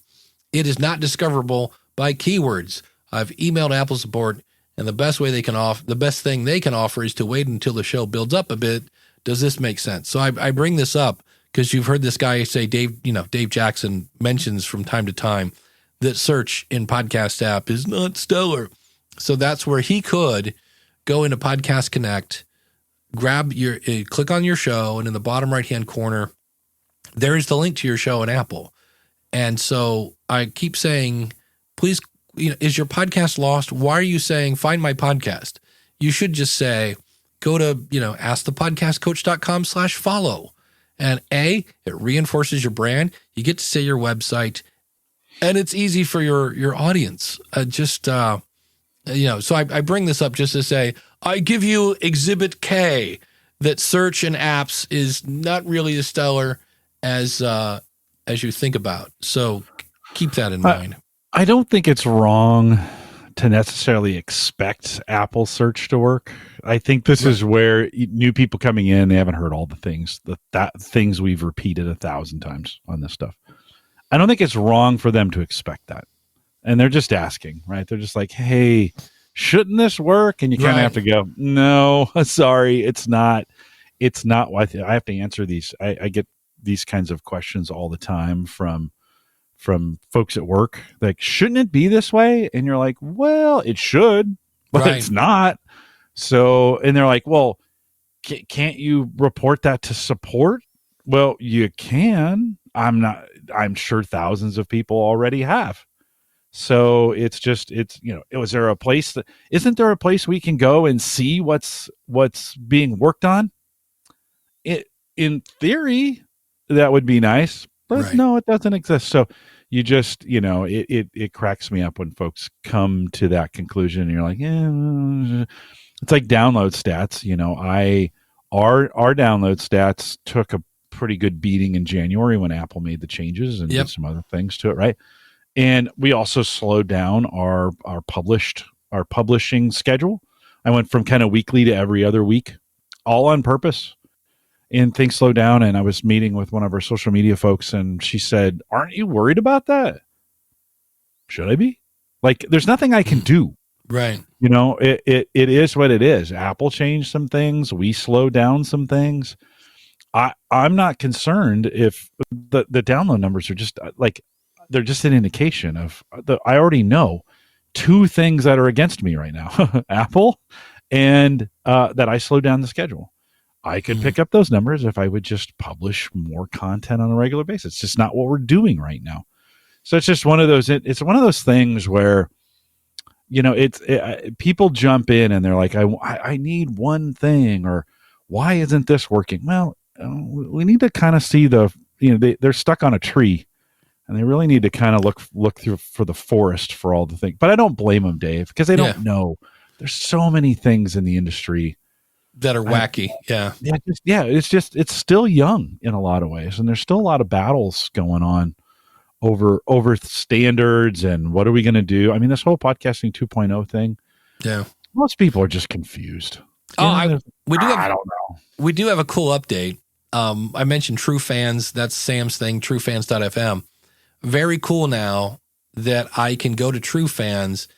it is not discoverable by keywords. I've emailed Apple support, and the best thing they can offer is to wait until the show builds up a bit. Does this make sense? So I bring this up because you've heard this guy say, Dave Jackson mentions from time to time that search in podcast app is not stellar. So that's where he could go into Podcast Connect, click on your show, and in the bottom right-hand corner, there is the link to your show in Apple. And so I keep saying, please, is your podcast lost? Why are you saying, find my podcast? You should just say, go to, askthepodcastcoach.com/follow. And it reinforces your brand. You get to say your website, and it's easy for your audience. So I bring this up just to say, I give you Exhibit K, that search and apps is not really as stellar as you think about. So keep that in mind. I don't think it's wrong to necessarily expect Apple search to work. I think this is where new people coming in, they haven't heard all the things, things we've repeated 1,000 times on this stuff. I don't think it's wrong for them to expect that. And they're just asking, right? They're just like, hey, shouldn't this work? And you kind of have to go, no, sorry, it's not. It's not. I have to answer these. I get these kinds of questions all the time from folks at work. Like, shouldn't it be this way? And you're like, well, it should, but it's not. So, and they're like, well, can't you report that to support? Well, you can. I'm sure thousands of people already have. So is there a place isn't there a place we can go and see what's being worked on? In theory, that would be nice, but no, it doesn't exist. So you just, it cracks me up when folks come to that conclusion and you're like, it's like download stats. Our download stats took a pretty good beating in January when Apple made the changes and did some other things to it. Right. And we also slowed down our publishing schedule. I went from kind of weekly to every other week, all on purpose. And things slowed down. And I was meeting with one of our social media folks, and she said, "Aren't you worried about that?" Should I be? Like, there's nothing I can do. Right. It is what it is. Apple changed some things. We slowed down some things. I'm not concerned if the download numbers are just like, they're just an indication of I already know two things that are against me right now, Apple and that I slowed down the schedule. I could pick up those numbers if I would just publish more content on a regular basis. It's just not what we're doing right now. So it's just one of those, it's one of those things where, people jump in and they're like, I need one thing, or why isn't this working? Well, we need to kind of see they're stuck on a tree. And they really need to kind of look through for the forest for all the things. But I don't blame them, Dave, because they don't know. There's so many things in the industry that are wacky. Yeah. It's still young in a lot of ways, and there's still a lot of battles going on over standards and what are we going to do. I mean, this whole podcasting 2.0 thing. Yeah. Most people are just confused. I don't know. We do have a cool update. I mentioned True Fans. That's Sam's thing, truefans.fm. Very cool now that I can go to True Fans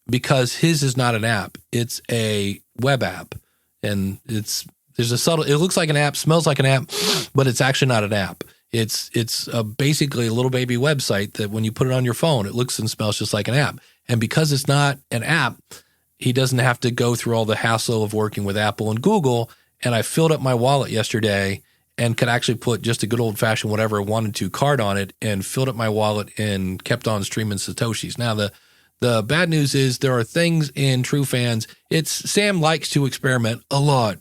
because his is not an app. It's a web app. And it looks like an app, smells like an app, but it's actually not an app. It's basically a little baby website that when you put it on your phone, it looks and smells just like an app. And because it's not an app, he doesn't have to go through all the hassle of working with Apple and Google. And I filled up my wallet yesterday and could actually put just a good old-fashioned whatever I wanted to card on it and filled up my wallet and kept on streaming Satoshis. Now, the bad news is there are things in True Fans. Sam likes to experiment a lot.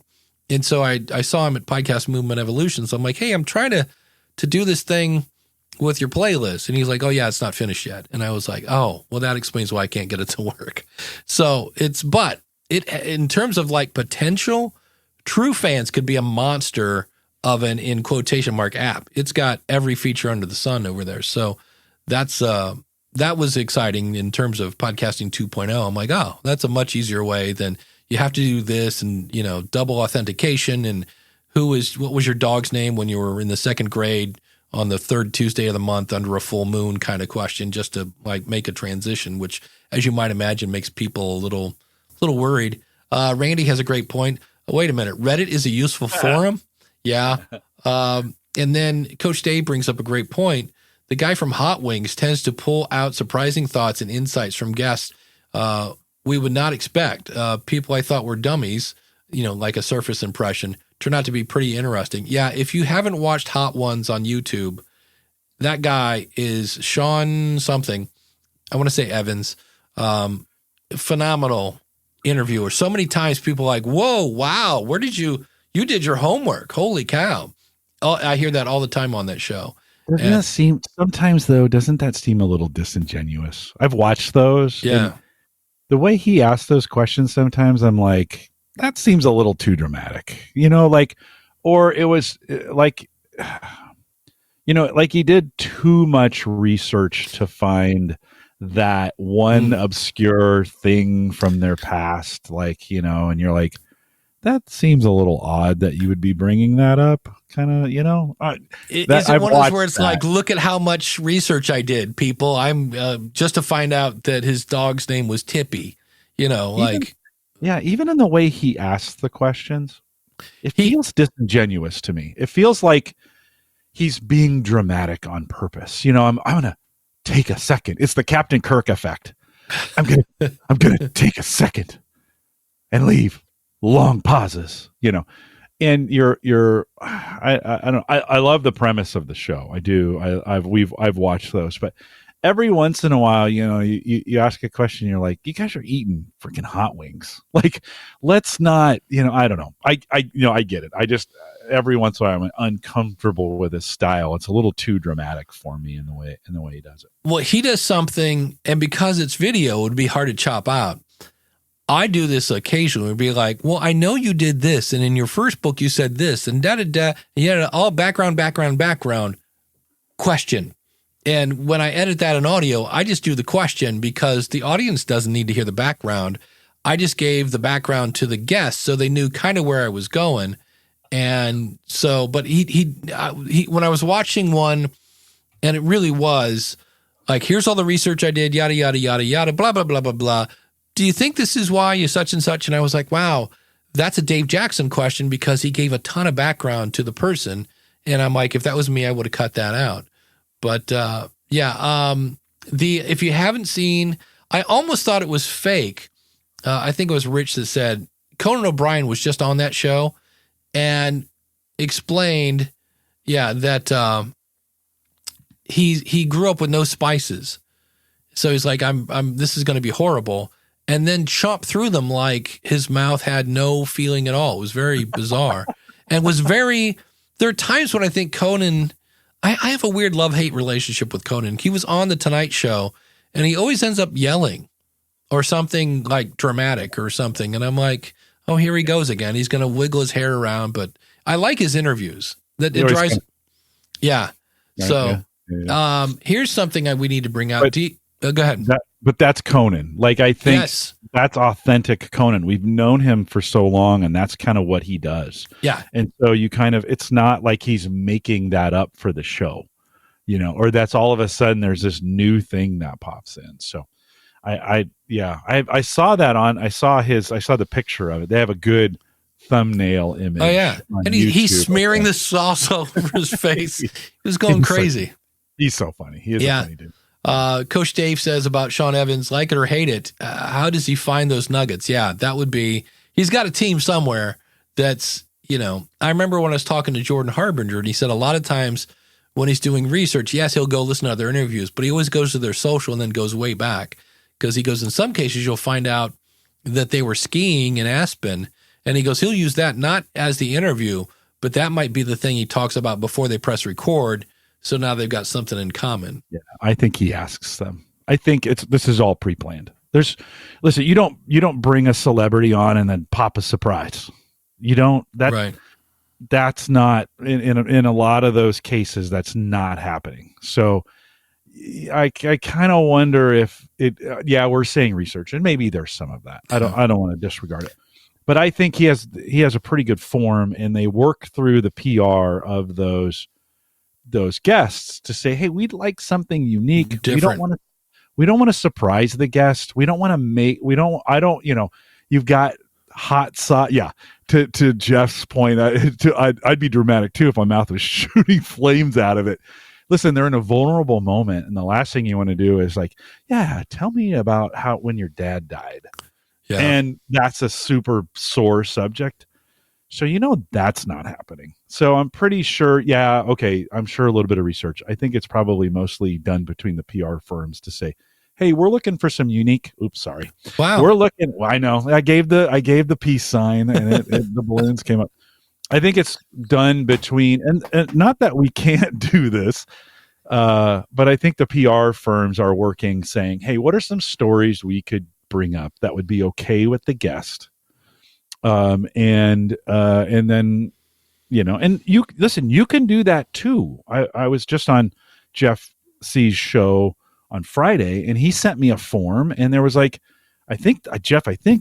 And so I saw him at Podcast Movement Evolution. So I'm like, hey, I'm trying to do this thing with your playlist. And he's like, oh, yeah, it's not finished yet. And I was like, oh, well, that explains why I can't get it to work. So in terms of like potential, True Fans could be a monster of an, in quotation mark, app. It's got every feature under the sun over there. So that was exciting in terms of podcasting 2.0. I'm like, oh, that's a much easier way than you have to do this and, double authentication and what was your dog's name when you were in the second grade on the third Tuesday of the month under a full moon kind of question just to like make a transition, which as you might imagine makes people a little worried. Randy has a great point. Oh, wait a minute. Reddit is a useful forum. Yeah. And then Coach Dave brings up a great point. The guy from Hot Wings tends to pull out surprising thoughts and insights from guests we would not expect. People I thought were dummies, like a surface impression, turned out to be pretty interesting. Yeah, if you haven't watched Hot Ones on YouTube, that guy is Sean something. I want to say Evans. Phenomenal interviewer. So many times people are like, whoa, wow, where did you did your homework. Holy cow. Oh, I hear that all the time on that show. Doesn't that seem a little disingenuous? I've watched those. Yeah. The way he asks those questions, sometimes I'm like, that seems a little too dramatic, or it was like, like he did too much research to find that one obscure thing from their past, and you're like, that seems a little odd that you would be bringing that up, kind of, Is it one of those where it's like, look at how much research I did, people. I'm just to find out that his dog's name was Tippy, even in the way he asks the questions, it feels disingenuous to me. It feels like he's being dramatic on purpose. I'm going to take a second. It's the Captain Kirk effect. I'm going to take a second and leave. Long pauses, and I love the premise of the show. I do. I've watched those, but every once in a while, you ask a question, you're like, you guys are eating freaking hot wings. Like, let's not, I don't know. I get it. I just, every once in a while I'm uncomfortable with his style. It's a little too dramatic for me in the way he does it. Well, he does something, and because it's video, it would be hard to chop out. I do this occasionally. It'd be like, well, I know you did this, and in your first book you said this, and da-da-da, and you had all background, question. And when I edit that in audio, I just do the question because the audience doesn't need to hear the background. I just gave the background to the guests so they knew kind of where I was going. And so, but he when I was watching one, and it really was like, here's all the research I did, yada, yada, yada, yada, blah, blah, blah, blah, blah. Do you think this is why you such and such? And I was like, wow, that's a Dave Jackson question because he gave a ton of background to the person. And I'm like, if that was me, I would have cut that out. But if you haven't seen, I almost thought it was fake. I think it was Rich that said Conan O'Brien was just on that show and explained, that he grew up with no spices. So he's like, this is going to be horrible. And then chomp through them like his mouth had no feeling at all. It was very bizarre and there are times when I think Conan, I have a weird love-hate relationship with Conan. He was on the Tonight Show and he always ends up yelling or something like dramatic or something. And I'm like, oh, here he goes again. He's going to wiggle his hair around. But I like his interviews. That it drives. Yeah. So here's something we need to bring out. Go ahead. But that's Conan. Like, I think that's authentic Conan. We've known him for so long, and that's kind of what he does. Yeah. And so it's not like he's making that up for the show, or that's all of a sudden there's this new thing that pops in. So I saw that I saw the picture of it. They have a good thumbnail image. Oh yeah. And he's smearing the sauce all over his face. He was going crazy. He's so funny. He is a funny dude. Coach Dave says about Sean Evans, like it or hate it, how does he find those nuggets? Yeah, that would be, he's got a team somewhere that's, I remember when I was talking to Jordan Harbinger, and he said a lot of times when he's doing research, yes, he'll go listen to other interviews, but he always goes to their social and then goes way back, because he goes, in some cases, you'll find out that they were skiing in Aspen, and he goes, he'll use that not as the interview, but that might be the thing he talks about before they press record. So now they've got something in common. Yeah, I think he asks them. I think this is all pre-planned. Listen, you don't bring a celebrity on and then pop a surprise. You don't. That's not in a lot of those cases. That's not happening. So I kind of wonder if it. We're saying research, and maybe there's some of that. I don't want to disregard it, but I think he has a pretty good form, and they work through the PR of those guests to say, hey, we'd like something unique. Different. We don't want to surprise the guest. We don't want to you've got hot sauce. Yeah. To Jeff's point, I'd be dramatic too if my mouth was shooting flames out of it. Listen, they're in a vulnerable moment, and the last thing you want to do is like, yeah, tell me about when your dad died. Yeah. And that's a super sore subject. So, that's not happening. So I'm pretty sure, I'm sure a little bit of research. I think it's probably mostly done between the PR firms to say, hey, we're looking for some unique, Wow. We're looking, I know, I gave the peace sign, and the balloons came up. I think it's done between, and not that we can't do this, but I think the PR firms are working saying, hey, what are some stories we could bring up that would be okay with the guest? And then, and you listen, you can do that too. I was just on Jeff C's show on Friday, and he sent me a form, and there was I think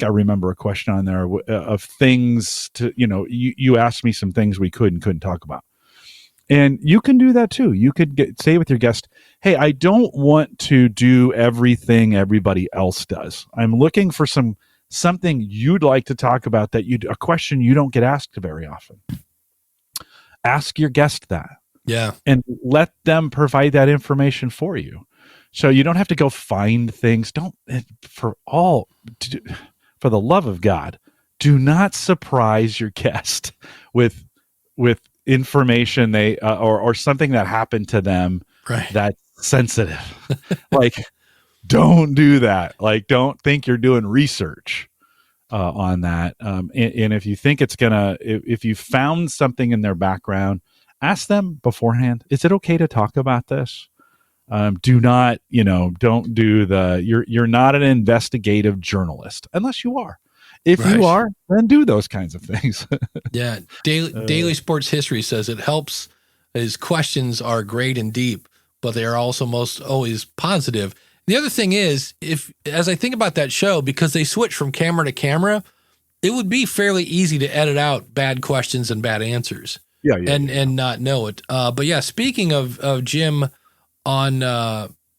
I remember a question on there of things to, you asked me some things we could and couldn't talk about. And you can do that too. You could say with your guest, hey, I don't want to do everything everybody else does. I'm looking for something you'd like to talk about, a question you don't get asked very often. Ask your guest that. Yeah. And let them provide that information for you. So you don't have to go find things. For the love of God, do not surprise your guest with information or something that happened to them that's sensitive. Don't do that. Don't think you're doing research on that. And if you think if you found something in their background, ask them beforehand, is it okay to talk about this? Do not, don't do you're not an investigative journalist unless you are. If you are, then do those kinds of things. Yeah. Daily Sports History says it helps. His questions are great and deep, but they are also most always positive. The other thing is, as I think about that show, because they switch from camera to camera, it would be fairly easy to edit out bad questions and bad answers. Yeah. And not know it. But yeah, speaking of Jim on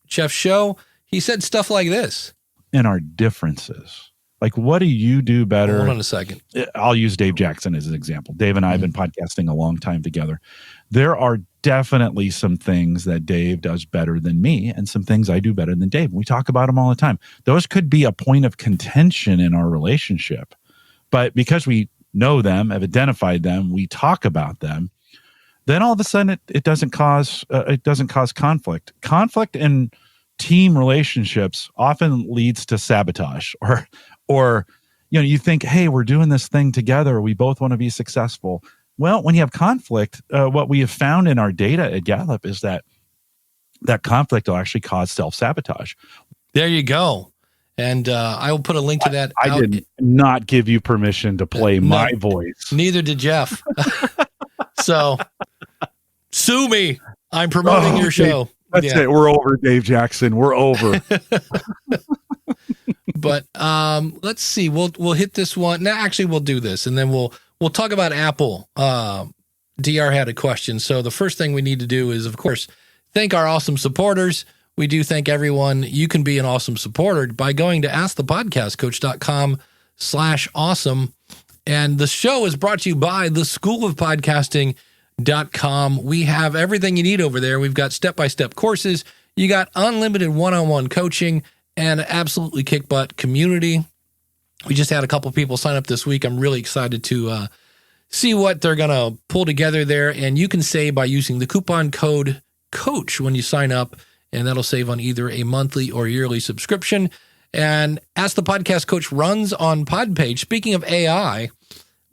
Jeff's show, he said stuff like this. And our differences. What do you do better? Hold on a second. I'll use Dave Jackson as an example. Dave and I have been podcasting a long time together. There are definitely some things that Dave does better than me and some things I do better than Dave. We talk about them all the time. Those could be a point of contention in our relationship. But because we know them, have identified them, we talk about them, then all of a sudden it doesn't cause conflict. Conflict in team relationships often leads to sabotage or you think, hey, we're doing this thing together. We both want to be successful. Well, when you have conflict, what we have found in our data at Gallup is that conflict will actually cause self-sabotage. There you go. And I will put a link to that. I did not give you permission to play my voice. Neither did Jeff. So sue me. I'm promoting your show. That's it. We're over, Dave Jackson. We're over. But let's see. We'll hit this one. Now, actually, we'll do this, and then we'll talk about Apple. DR had a question. So the first thing we need to do is, of course, thank our awesome supporters. We do thank everyone. You can be an awesome supporter by going to askthepodcastcoach.com/awesome. And the show is brought to you by the School of Podcasting.com. We have everything you need over there. We've got step-by-step courses. You got unlimited one-on-one coaching and an absolutely kick-butt community. We just had a couple people sign up this week. I'm really excited to see what they're going to pull together there. And you can save by using the coupon code COACH when you sign up, and that'll save on either a monthly or yearly subscription. And Ask the Podcast Coach runs on Podpage. Speaking of AI,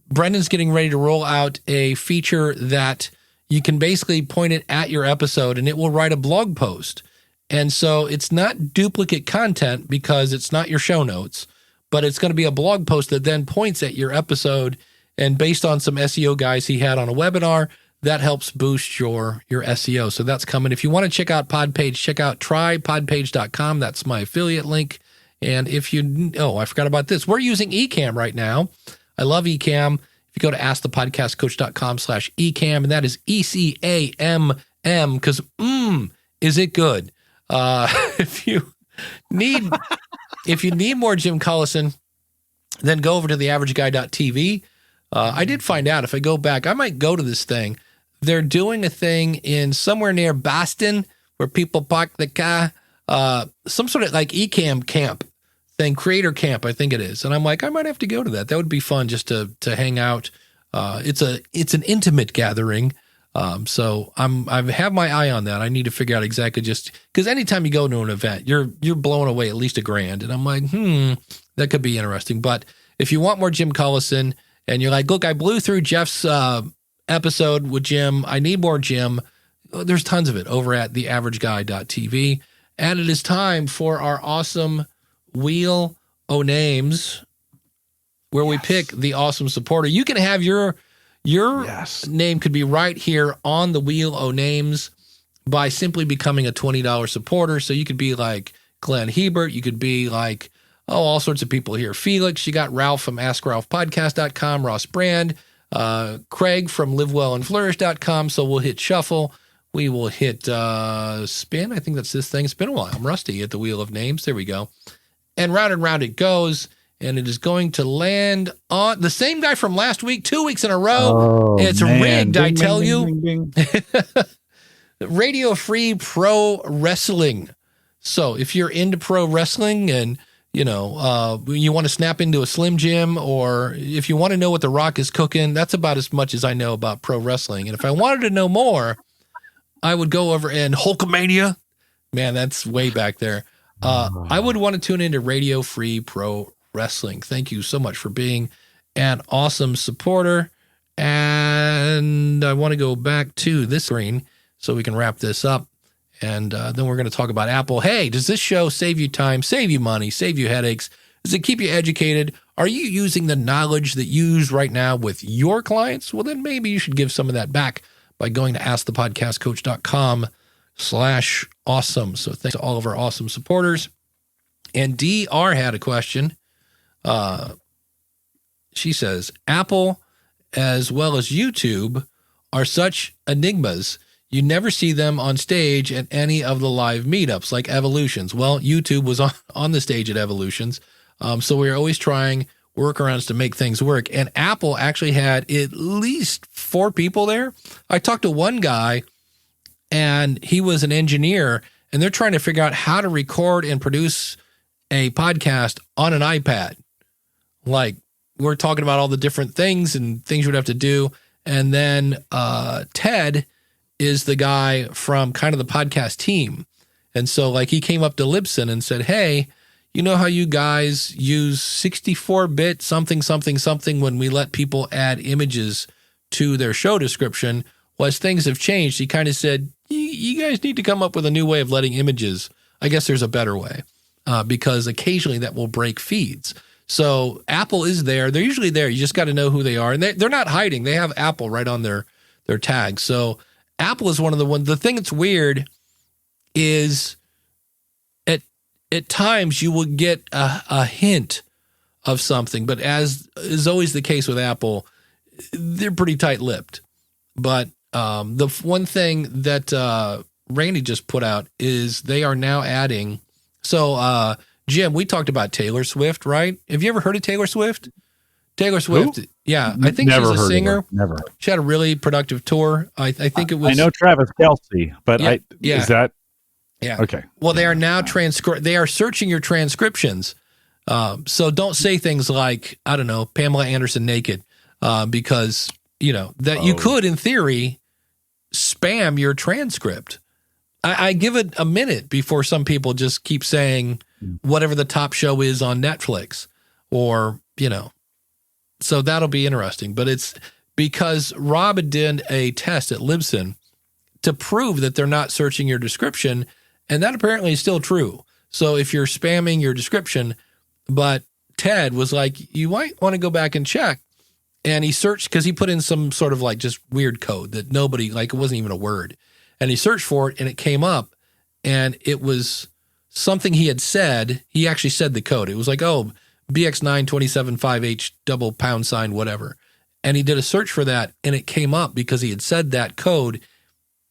Brendan's getting ready to roll out a feature that you can basically point it at your episode and it will write a blog post. And so it's not duplicate content because it's not your show notes, but it's going to be a blog post that then points at your episode. And based on some SEO guys he had on a webinar, that helps boost your SEO. So that's coming. If you want to check out Podpage, check out trypodpage.com. That's my affiliate link. And if you, I forgot about this. We're using Ecamm right now. I love Ecamm. If you go to askthepodcastcoach.com/Ecamm, and that is ECAMM, because is it good? If you need more Jim Collison, then go over to theaverageguy.tv. I did find out if I go back, I might go to this thing. They're doing a thing in somewhere near Boston where people park the car, some sort of like Ecamm camp thing, creator camp, I think it is. And I'm like, I might have to go to that. That would be fun just to hang out. It's an intimate gathering. So I have my eye on that. I need to figure out exactly, just because anytime you go to an event, you're blowing away at least $1,000. And I'm like, that could be interesting. But if you want more Jim Collison and you're like, look, I blew through Jeff's episode with Jim, I need more Jim, there's tons of it over at theaverageguy.tv. And it is time for our awesome Wheel O' Names, where we pick the awesome supporter. You can have your name could be right here on the Wheel O' Names by simply becoming a $20 supporter. So you could be like Glenn Hebert. You could be like, all sorts of people here. Felix, you got Ralph from AskRalphPodcast.com, Ross Brand, Craig from LiveWellAndFlourish.com. So we'll hit shuffle. We will hit spin. I think that's this thing. It's been a while. I'm rusty at the Wheel of Names. There we go. And round it goes. And it is going to land on the same guy from last week, 2 weeks in a row. It's rigged, I tell you. Radio Free Pro Wrestling. So if you're into pro wrestling and you want to snap into a Slim Jim, or if you want to know what The Rock is cooking, that's about as much as I know about pro wrestling. And if I wanted to know more, I would go over and Hulkamania. Man, that's way back there. I would want to tune into Radio Free Pro Wrestling. Thank you so much for being an awesome supporter. And I want to go back to this screen so we can wrap this up. And then we're going to talk about Apple. Hey, does this show save you time, save you money, save you headaches? Does it keep you educated? Are you using the knowledge that you use right now with your clients? Well, then maybe you should give some of that back by going to askthepodcastcoach.com/awesome. So thanks to all of our awesome supporters. And DR had a question. She says, Apple as well as YouTube are such enigmas. You never see them on stage at any of the live meetups like Evolutions. Well, YouTube was on the stage at Evolutions. So we are always trying workarounds to make things work. And Apple actually had at least 4 people there. I talked to one guy, and he was an engineer, and they're trying to figure out how to record and produce a podcast on an iPad. Like, we're talking about all the different things and things you would have to do. And then Ted is the guy from kind of the podcast team. And so like he came up to Libsyn and said, hey, you know how you guys use 64-bit something when we let people add images to their show description? Well, as things have changed, he kind of said, you guys need to come up with a new way of letting images. I guess there's a better way. because occasionally that will break feeds. So Apple is there. They're usually there. You just got to know who they are. And they're not hiding. They have Apple right on their tag. So Apple is one of the ones. The thing that's weird is at times you will get a hint of something, but as is always the case with Apple, they're pretty tight-lipped. But the one thing that Randy just put out is they are now adding. So, Jim, we talked about Taylor Swift, right? Have you ever heard of Taylor Swift? Taylor Swift, Who? yeah, I think Never she's a heard of singer. her. Never. She had a really productive tour. I think it was. I know Travis Kelce, but Yeah. Is that? Yeah. Okay. Well, they are now they are searching your transcriptions. So don't say things like, I don't know, Pamela Anderson naked, because that you could, in theory, spam your transcript. I give it a minute before some people just keep saying whatever the top show is on Netflix, or so that'll be interesting. But it's because Rob did a test at Libsyn to prove that they're not searching your description, and that apparently is still true. So if you're spamming your description, but Ted was like, you might want to go back and check. And he searched because he put in some sort of like just weird code that nobody, like it wasn't even a word. And he searched for it and it came up, and it was something he had said. He actually said the code. It was like, oh, BX9275H $# whatever. And he did a search for that, and it came up because he had said that code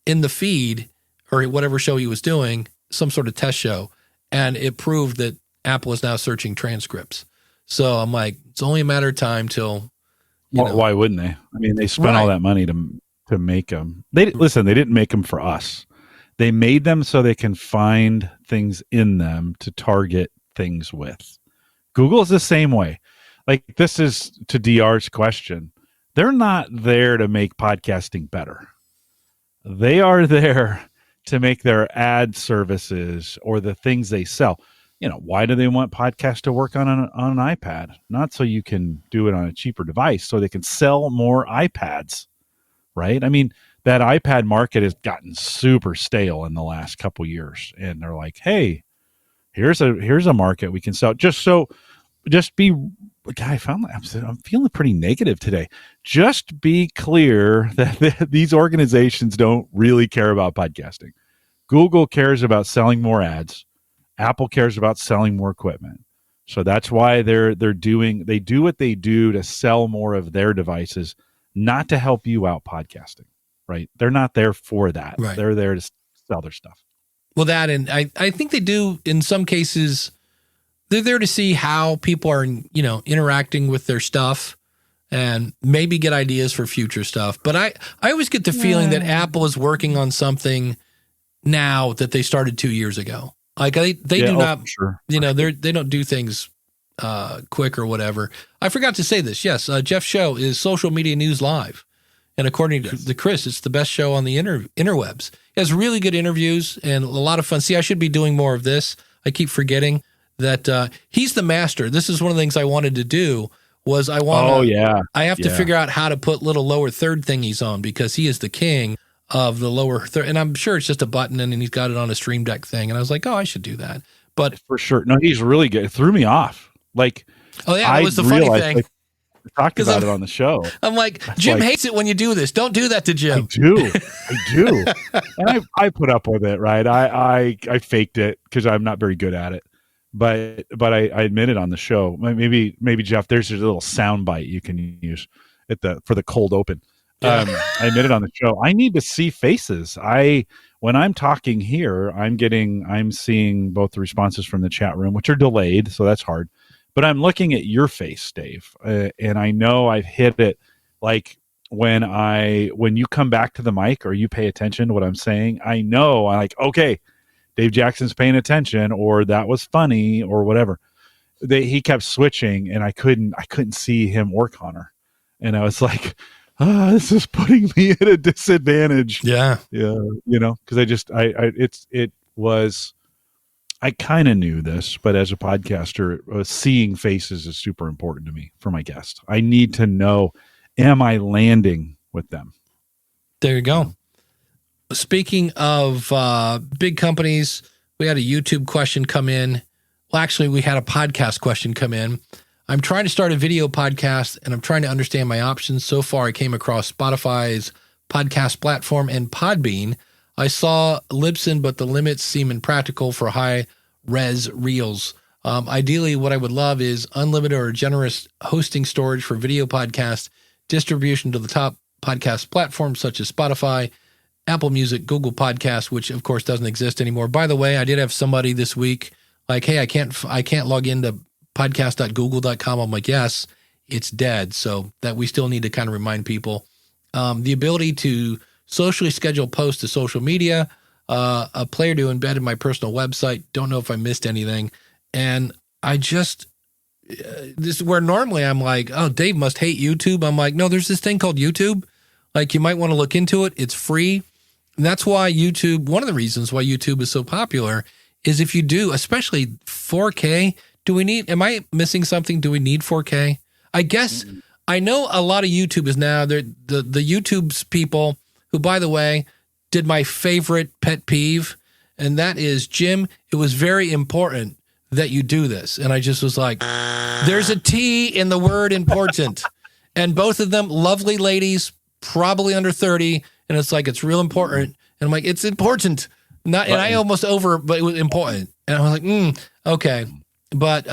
in the feed or whatever show he was doing, some sort of test show. And it proved that Apple is now searching transcripts. So I'm like, it's only a matter of time till. Why wouldn't they? I mean, they spent all that money to make them. They didn't make them for us. They made them so they can find things in them to target things with. Google is the same way. Like, this is to DR's question. They're not there to make podcasting better. They are there to make their ad services or the things they sell. Why do they want podcasts to work on an iPad? Not so you can do it on a cheaper device, so they can sell more iPads, right? I mean, that iPad market has gotten super stale in the last couple years, and they're like, "Hey, here's a market we can sell." I'm feeling pretty negative today. Just be clear that these organizations don't really care about podcasting. Google cares about selling more ads. Apple cares about selling more equipment. So that's why they do what they do to sell more of their devices, not to help you out podcasting, right? They're not there for that. Right. They're there to sell their stuff. Well, that, and I think they do in some cases. They're there to see how people are, interacting with their stuff and maybe get ideas for future stuff. But I always get the feeling that Apple is working on something now that they started 2 years ago. Like they do not, sure. They don't do things quick or whatever. I forgot to say this. Yes, Jeff's show is Social Media News Live. And according to Chris, it's the best show on the interwebs. He has really good interviews and a lot of fun. See, I should be doing more of this. I keep forgetting that he's the master. This is one of the things I wanted to do was I have to figure out how to put little lower third thingies on, because he is the king of the lower third. And I'm sure it's just a button and he's got it on a Stream Deck thing. And I was like, oh, I should do that. But for sure. No, he's really good. It threw me off. Like, that was the funny thing. We talked about it on the show. I'm like, Jim hates it when you do this. Don't do that to Jim. I do. And I put up with it, right? I faked it because I'm not very good at it. But I admitted on the show, maybe Jeff, there's a little sound bite you can use for the cold open. I admitted on the show, I need to see faces. When I'm talking here, I'm seeing both the responses from the chat room, which are delayed, so that's hard. But I'm looking at your face, Dave, and I know I've hit it. Like when you come back to the mic or you pay attention to what I'm saying, I know I'm like, okay, Dave Jackson's paying attention, or that was funny, or whatever. He kept switching, and I couldn't see him or Connor, and I was like, this is putting me at a disadvantage. Yeah. Because I kind of knew this, but as a podcaster, seeing faces is super important to me for my guests. I need to know, am I landing with them? There you go. Speaking of big companies, we had a YouTube question come in. Well, actually, we had a podcast question come in. I'm trying to start a video podcast, and I'm trying to understand my options. So far, I came across Spotify's podcast platform and Podbean. I saw Libsyn, but the limits seem impractical for high-res reels. Ideally, what I would love is unlimited or generous hosting storage for video podcasts, distribution to the top podcast platforms such as Spotify, Apple Music, Google Podcasts, which of course doesn't exist anymore. By the way, I did have somebody this week like, hey, I can't log into podcast.google.com. I'm like, yes, it's dead. So that we still need to kind of remind people. The ability to socially schedule posts to social media, a player to embed in my personal website. Don't know if I missed anything. And I just, this is where normally I'm like, oh, Dave must hate YouTube. I'm like, no, there's this thing called YouTube. Like, you might want to look into it. It's free. And that's why YouTube, one of the reasons why YouTube is so popular is if you do, especially 4K, am I missing something? Do we need 4K? I guess, I know a lot of YouTube is now, the YouTube's people who, by the way, did my favorite pet peeve, and that is, Jim, it was very important that you do this. And I just was like, there's a T in the word important. And both of them, lovely ladies, probably under 30. And it's like, it's real important. And I'm like, it's important. And I almost but it was important. And I was like, okay. But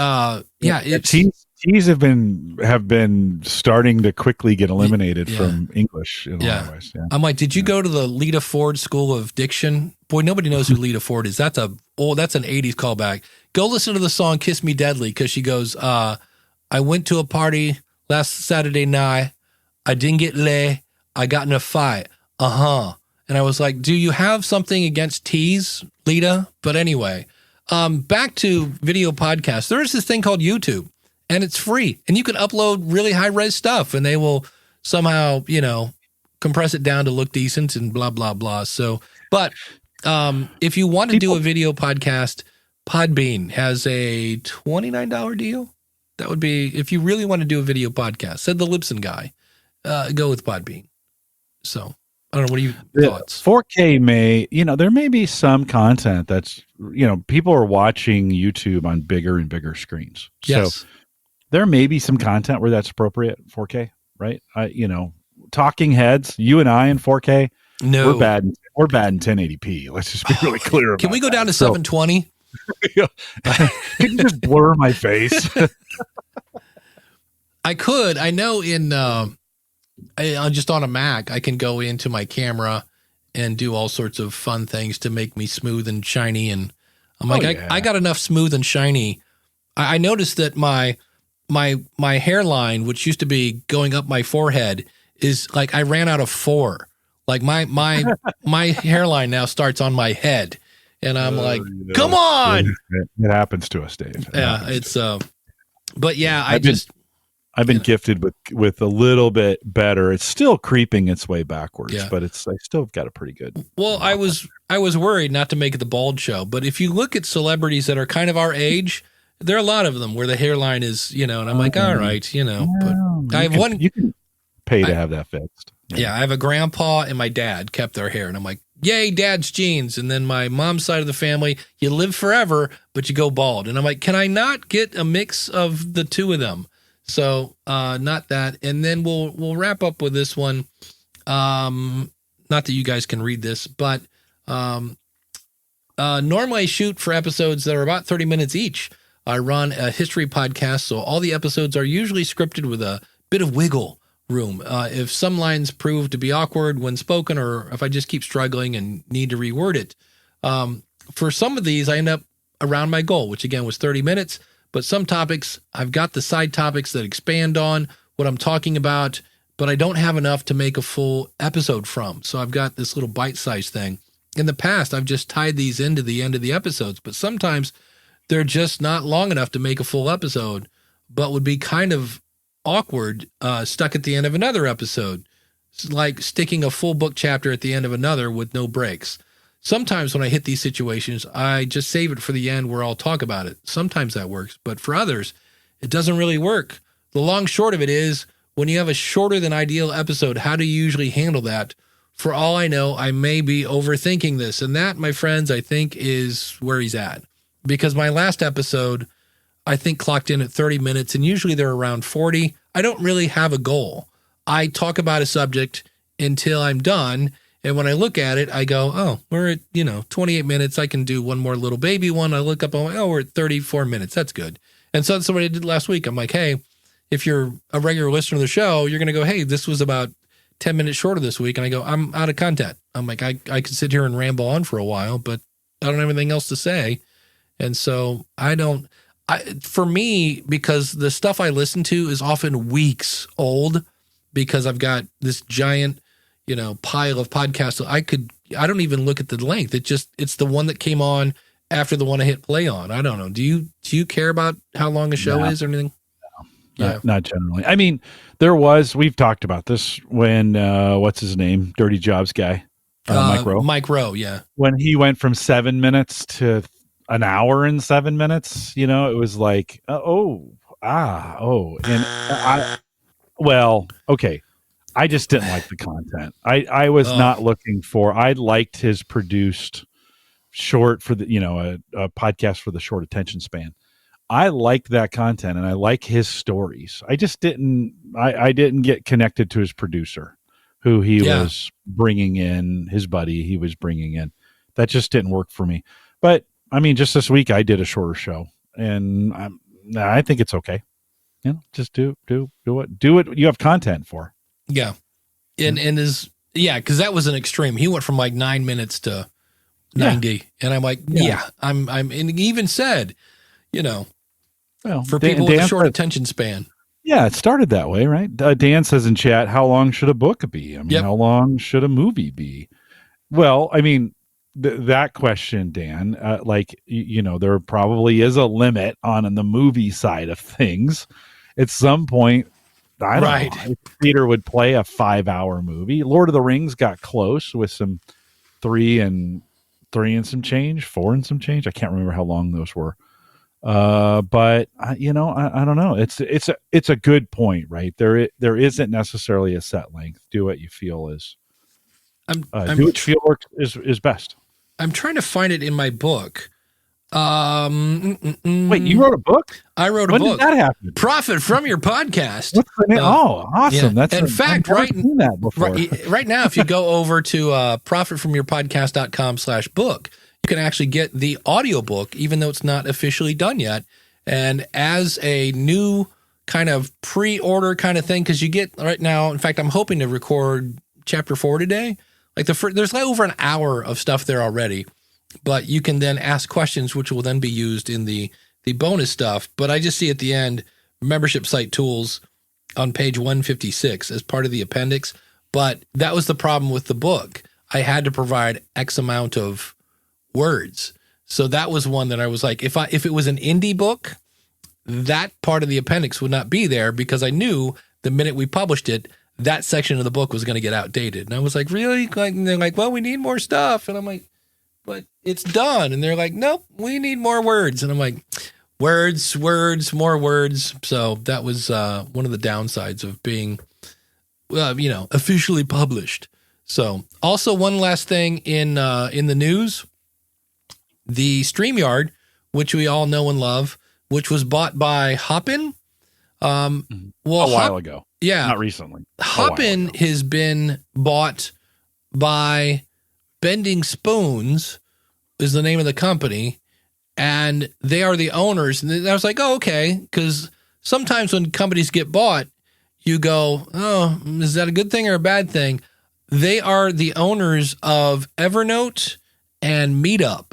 T's have been starting to quickly get eliminated from English in a lot of ways. Yeah. I'm like, did you go to the Lita Ford School of Diction? Boy, nobody knows who Lita Ford is. That's an 80s callback. Go listen to the song Kiss Me Deadly, because she goes, I went to a party last Saturday night. I didn't get laid. I got in a fight. And I was like, do you have something against T's, Lita? But anyway, back to video podcasts. There is this thing called YouTube, and it's free. And you can upload really high-res stuff, and they will somehow, compress it down to look decent and blah, blah, blah. So, but if you want to do a video podcast, Podbean has a $29 deal. That would be, if you really want to do a video podcast, said the Libsyn guy, go with Podbean. So, I don't know. What are your thoughts? 4K there may be some content that's, people are watching YouTube on bigger and bigger screens. Yes. So there may be some content where that's appropriate, 4K, right? Talking heads, you and I in 4K, no, we're bad in 1080p. Let's just be really clear about Can we go down to 720? Can you just blur my face? I could. I know just on a Mac, I can go into my camera and do all sorts of fun things to make me smooth and shiny. And I'm like, I got enough smooth and shiny. I noticed that my hairline, which used to be going up my forehead, is like, I ran out of 4. Like my hairline now starts on my head. And I'm like, come on. It happens to us, Dave. It's but yeah, I've been gifted with a little bit better. It's still creeping its way backwards, but I still got a pretty good. Well, I was worried not to make it the bald show, but if you look at celebrities that are kind of our age, there are a lot of them where the hairline is, and I'm like, all right, but I have one. You can pay to have that fixed. Yeah, I have a grandpa and my dad kept their hair, and I'm like, yay, dad's genes. And then my mom's side of the family, you live forever, but you go bald. And I'm like, can I not get a mix of the two of them? So not that. And then we'll wrap up with this one. Not that you guys can read this, but normally I shoot for episodes that are about 30 minutes each. I run a history podcast, so all the episodes are usually scripted with a bit of wiggle room. If some lines prove to be awkward when spoken, or if I just keep struggling and need to reword it. For some of these, I end up around my goal, which again was 30 minutes. But some topics, I've got the side topics that expand on what I'm talking about, but I don't have enough to make a full episode from. So I've got this little bite-sized thing. In the past, I've just tied these into the end of the episodes, but sometimes they're just not long enough to make a full episode, but would be kind of awkward stuck at the end of another episode. It's like sticking a full book chapter at the end of another with no breaks. Sometimes when I hit these situations, I just save it for the end where I'll talk about it. Sometimes that works, but for others, it doesn't really work. The long short of it is, when you have a shorter than ideal episode, how do you usually handle that? For all I know, I may be overthinking this. And that, my friends, I think is where he's at. because my last episode, I think, clocked in at 30 minutes, and usually they're around 40. I don't really have a goal. I talk about a subject until I'm done. And when I look at it, I go, oh, we're at, 28 minutes. I can do one more little baby one. I look up, I'm like, oh, we're at 34 minutes. That's good. And so that's what I did last week. I'm like, hey, if you're a regular listener of the show, you're going to go, hey, this was about 10 minutes shorter this week. And I go, I'm out of content. I'm like, I could sit here and ramble on for a while, but I don't have anything else to say. And so for me, because the stuff I listen to is often weeks old, because I've got this giant, pile of podcasts. I don't even look at the length. It's the one that came on after the one I hit play on. I don't know. Do you care about how long a show is or anything? No, not generally. I mean, we've talked about this when, what's his name? Dirty Jobs guy. Mike Rowe. Mike Rowe, yeah. When he went from 7 minutes to an hour and 7 minutes, it was like, okay. I just didn't like the content. I was not looking I liked his produced short for the, a podcast for the short attention span. I liked that content and I like his stories. I just didn't get connected to his producer who he was bringing in, his buddy he was bringing in. That just didn't work for me. But I mean, just this week I did a shorter show and I think it's okay. Just do what you have content for. Yeah. And because that was an extreme. He went from like 9 minutes to 90. And I'm like, I'm and he even said, for people with a short attention span. Yeah, it started that way, right? Dan says in chat, how long should a book be? I mean, how long should a movie be? Well, I mean, that question, Dan, there probably is a limit on the movie side of things. At some point, I don't know, Peter would play a 5-hour movie. Lord of the Rings got close with some 3 and some change, 4 and some change. I can't remember how long those were. But I don't know. It's a good point, right? There isn't necessarily a set length. Do what you feel is. Do what you feel works is best. I'm trying to find it in my book. Wait, you wrote a book? I wrote a book. When did that happen? Profit from your podcast. What's the name? Awesome. Yeah. That's in fact, I've never seen that before. Right now, if you go over to profitfromyourpodcast.com/book, you can actually get the audiobook, even though it's not officially done yet. And as a new kind of pre-order kind of thing, because you get right now, in fact, I'm hoping to record chapter 4 today. There's like over an hour of stuff there already. But you can then ask questions, which will then be used in the bonus stuff. But I just see at the end, membership site tools on page 156 as part of the appendix. But that was the problem with the book. I had to provide X amount of words. So that was one that I was like, if it was an indie book, that part of the appendix would not be there because I knew the minute we published it, that section of the book was going to get outdated. And I was like, really? And they're like, well, we need more stuff. And I'm like, but it's done. And they're like, nope, we need more words. And I'm like, words, more words. So that was one of the downsides of being, officially published. So also one last thing in the news, the StreamYard, which we all know and love, which was bought by Hopin. A while ago. Yeah. Not recently. Hopin has been bought by Bending Spoons is the name of the company, and they are the owners. And I was like, oh, okay, because sometimes when companies get bought, you go, oh, is that a good thing or a bad thing? They are the owners of Evernote and Meetup.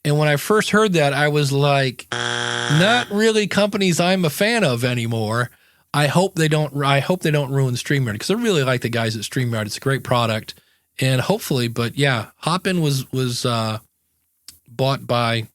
And when I first heard that, I was like, not really companies I'm a fan of anymore. I hope they don't ruin StreamYard because I really like the guys at StreamYard. It's a great product. And hopefully, but yeah, Hopin was bought by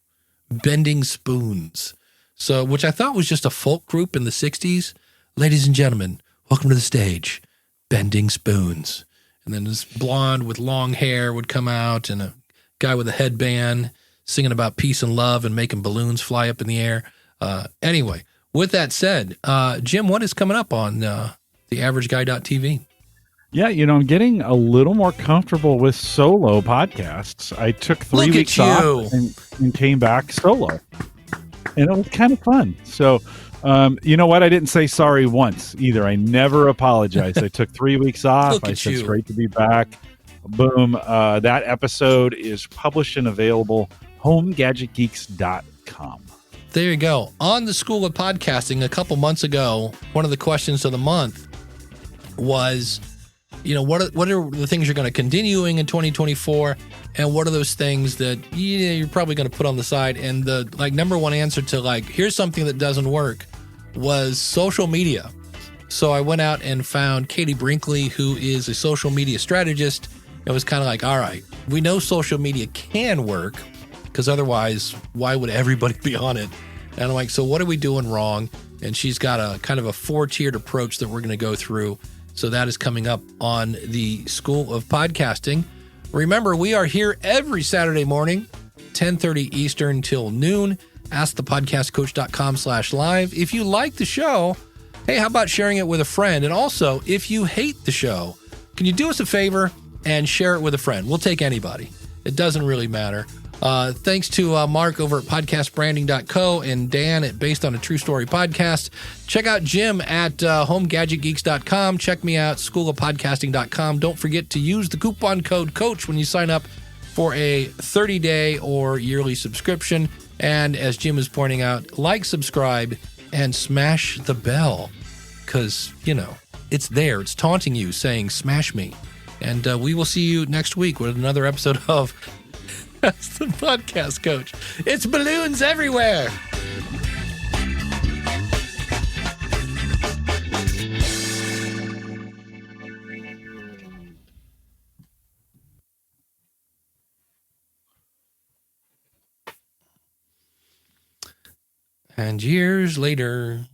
Bending Spoons. So, which I thought was just a folk group in the 60s. Ladies and gentlemen, welcome to the stage, Bending Spoons. And then this blonde with long hair would come out and a guy with a headband singing about peace and love and making balloons fly up in the air. Anyway, with that said, Jim, what is coming up on theaverageguy.tv? Yeah, I'm getting a little more comfortable with solo podcasts. I took 3 weeks off and came back solo, and it was kind of fun. So, you know what? I didn't say sorry once either. I never apologized. I took 3 weeks off. I said, it's great to be back. Boom. That episode is published and available, homegadgetgeeks.com. There you go. On the School of Podcasting, a couple months ago, one of the questions of the month was, what are the things you're going to continuing in 2024, and what are those things that you're probably going to put on the side? And the number one answer to here's something that doesn't work was social media. So I went out and found Katie Brinkley, who is a social media strategist, and was kind of like, all right, we know social media can work, because otherwise, why would everybody be on it? And I'm like, so what are we doing wrong? And she's got a kind of a 4-tiered approach that we're going to go through. So that is coming up on the School of Podcasting. Remember, we are here every Saturday morning, 10:30 Eastern till noon. AskThePodcastCoach.com/live. If you like the show, hey, how about sharing it with a friend? And also, if you hate the show, can you do us a favor and share it with a friend? We'll take anybody. It doesn't really matter. Thanks to Mark over at podcastbranding.co and Dan at Based on a True Story Podcast. Check out Jim at homegadgetgeeks.com. Check me out, schoolofpodcasting.com. Don't forget to use the coupon code COACH when you sign up for a 30-day or yearly subscription. And as Jim is pointing out, subscribe, and smash the bell. Because, it's there. It's taunting you, saying, smash me. And we will see you next week with another episode of That's the Podcast Coach. It's balloons everywhere. And years later.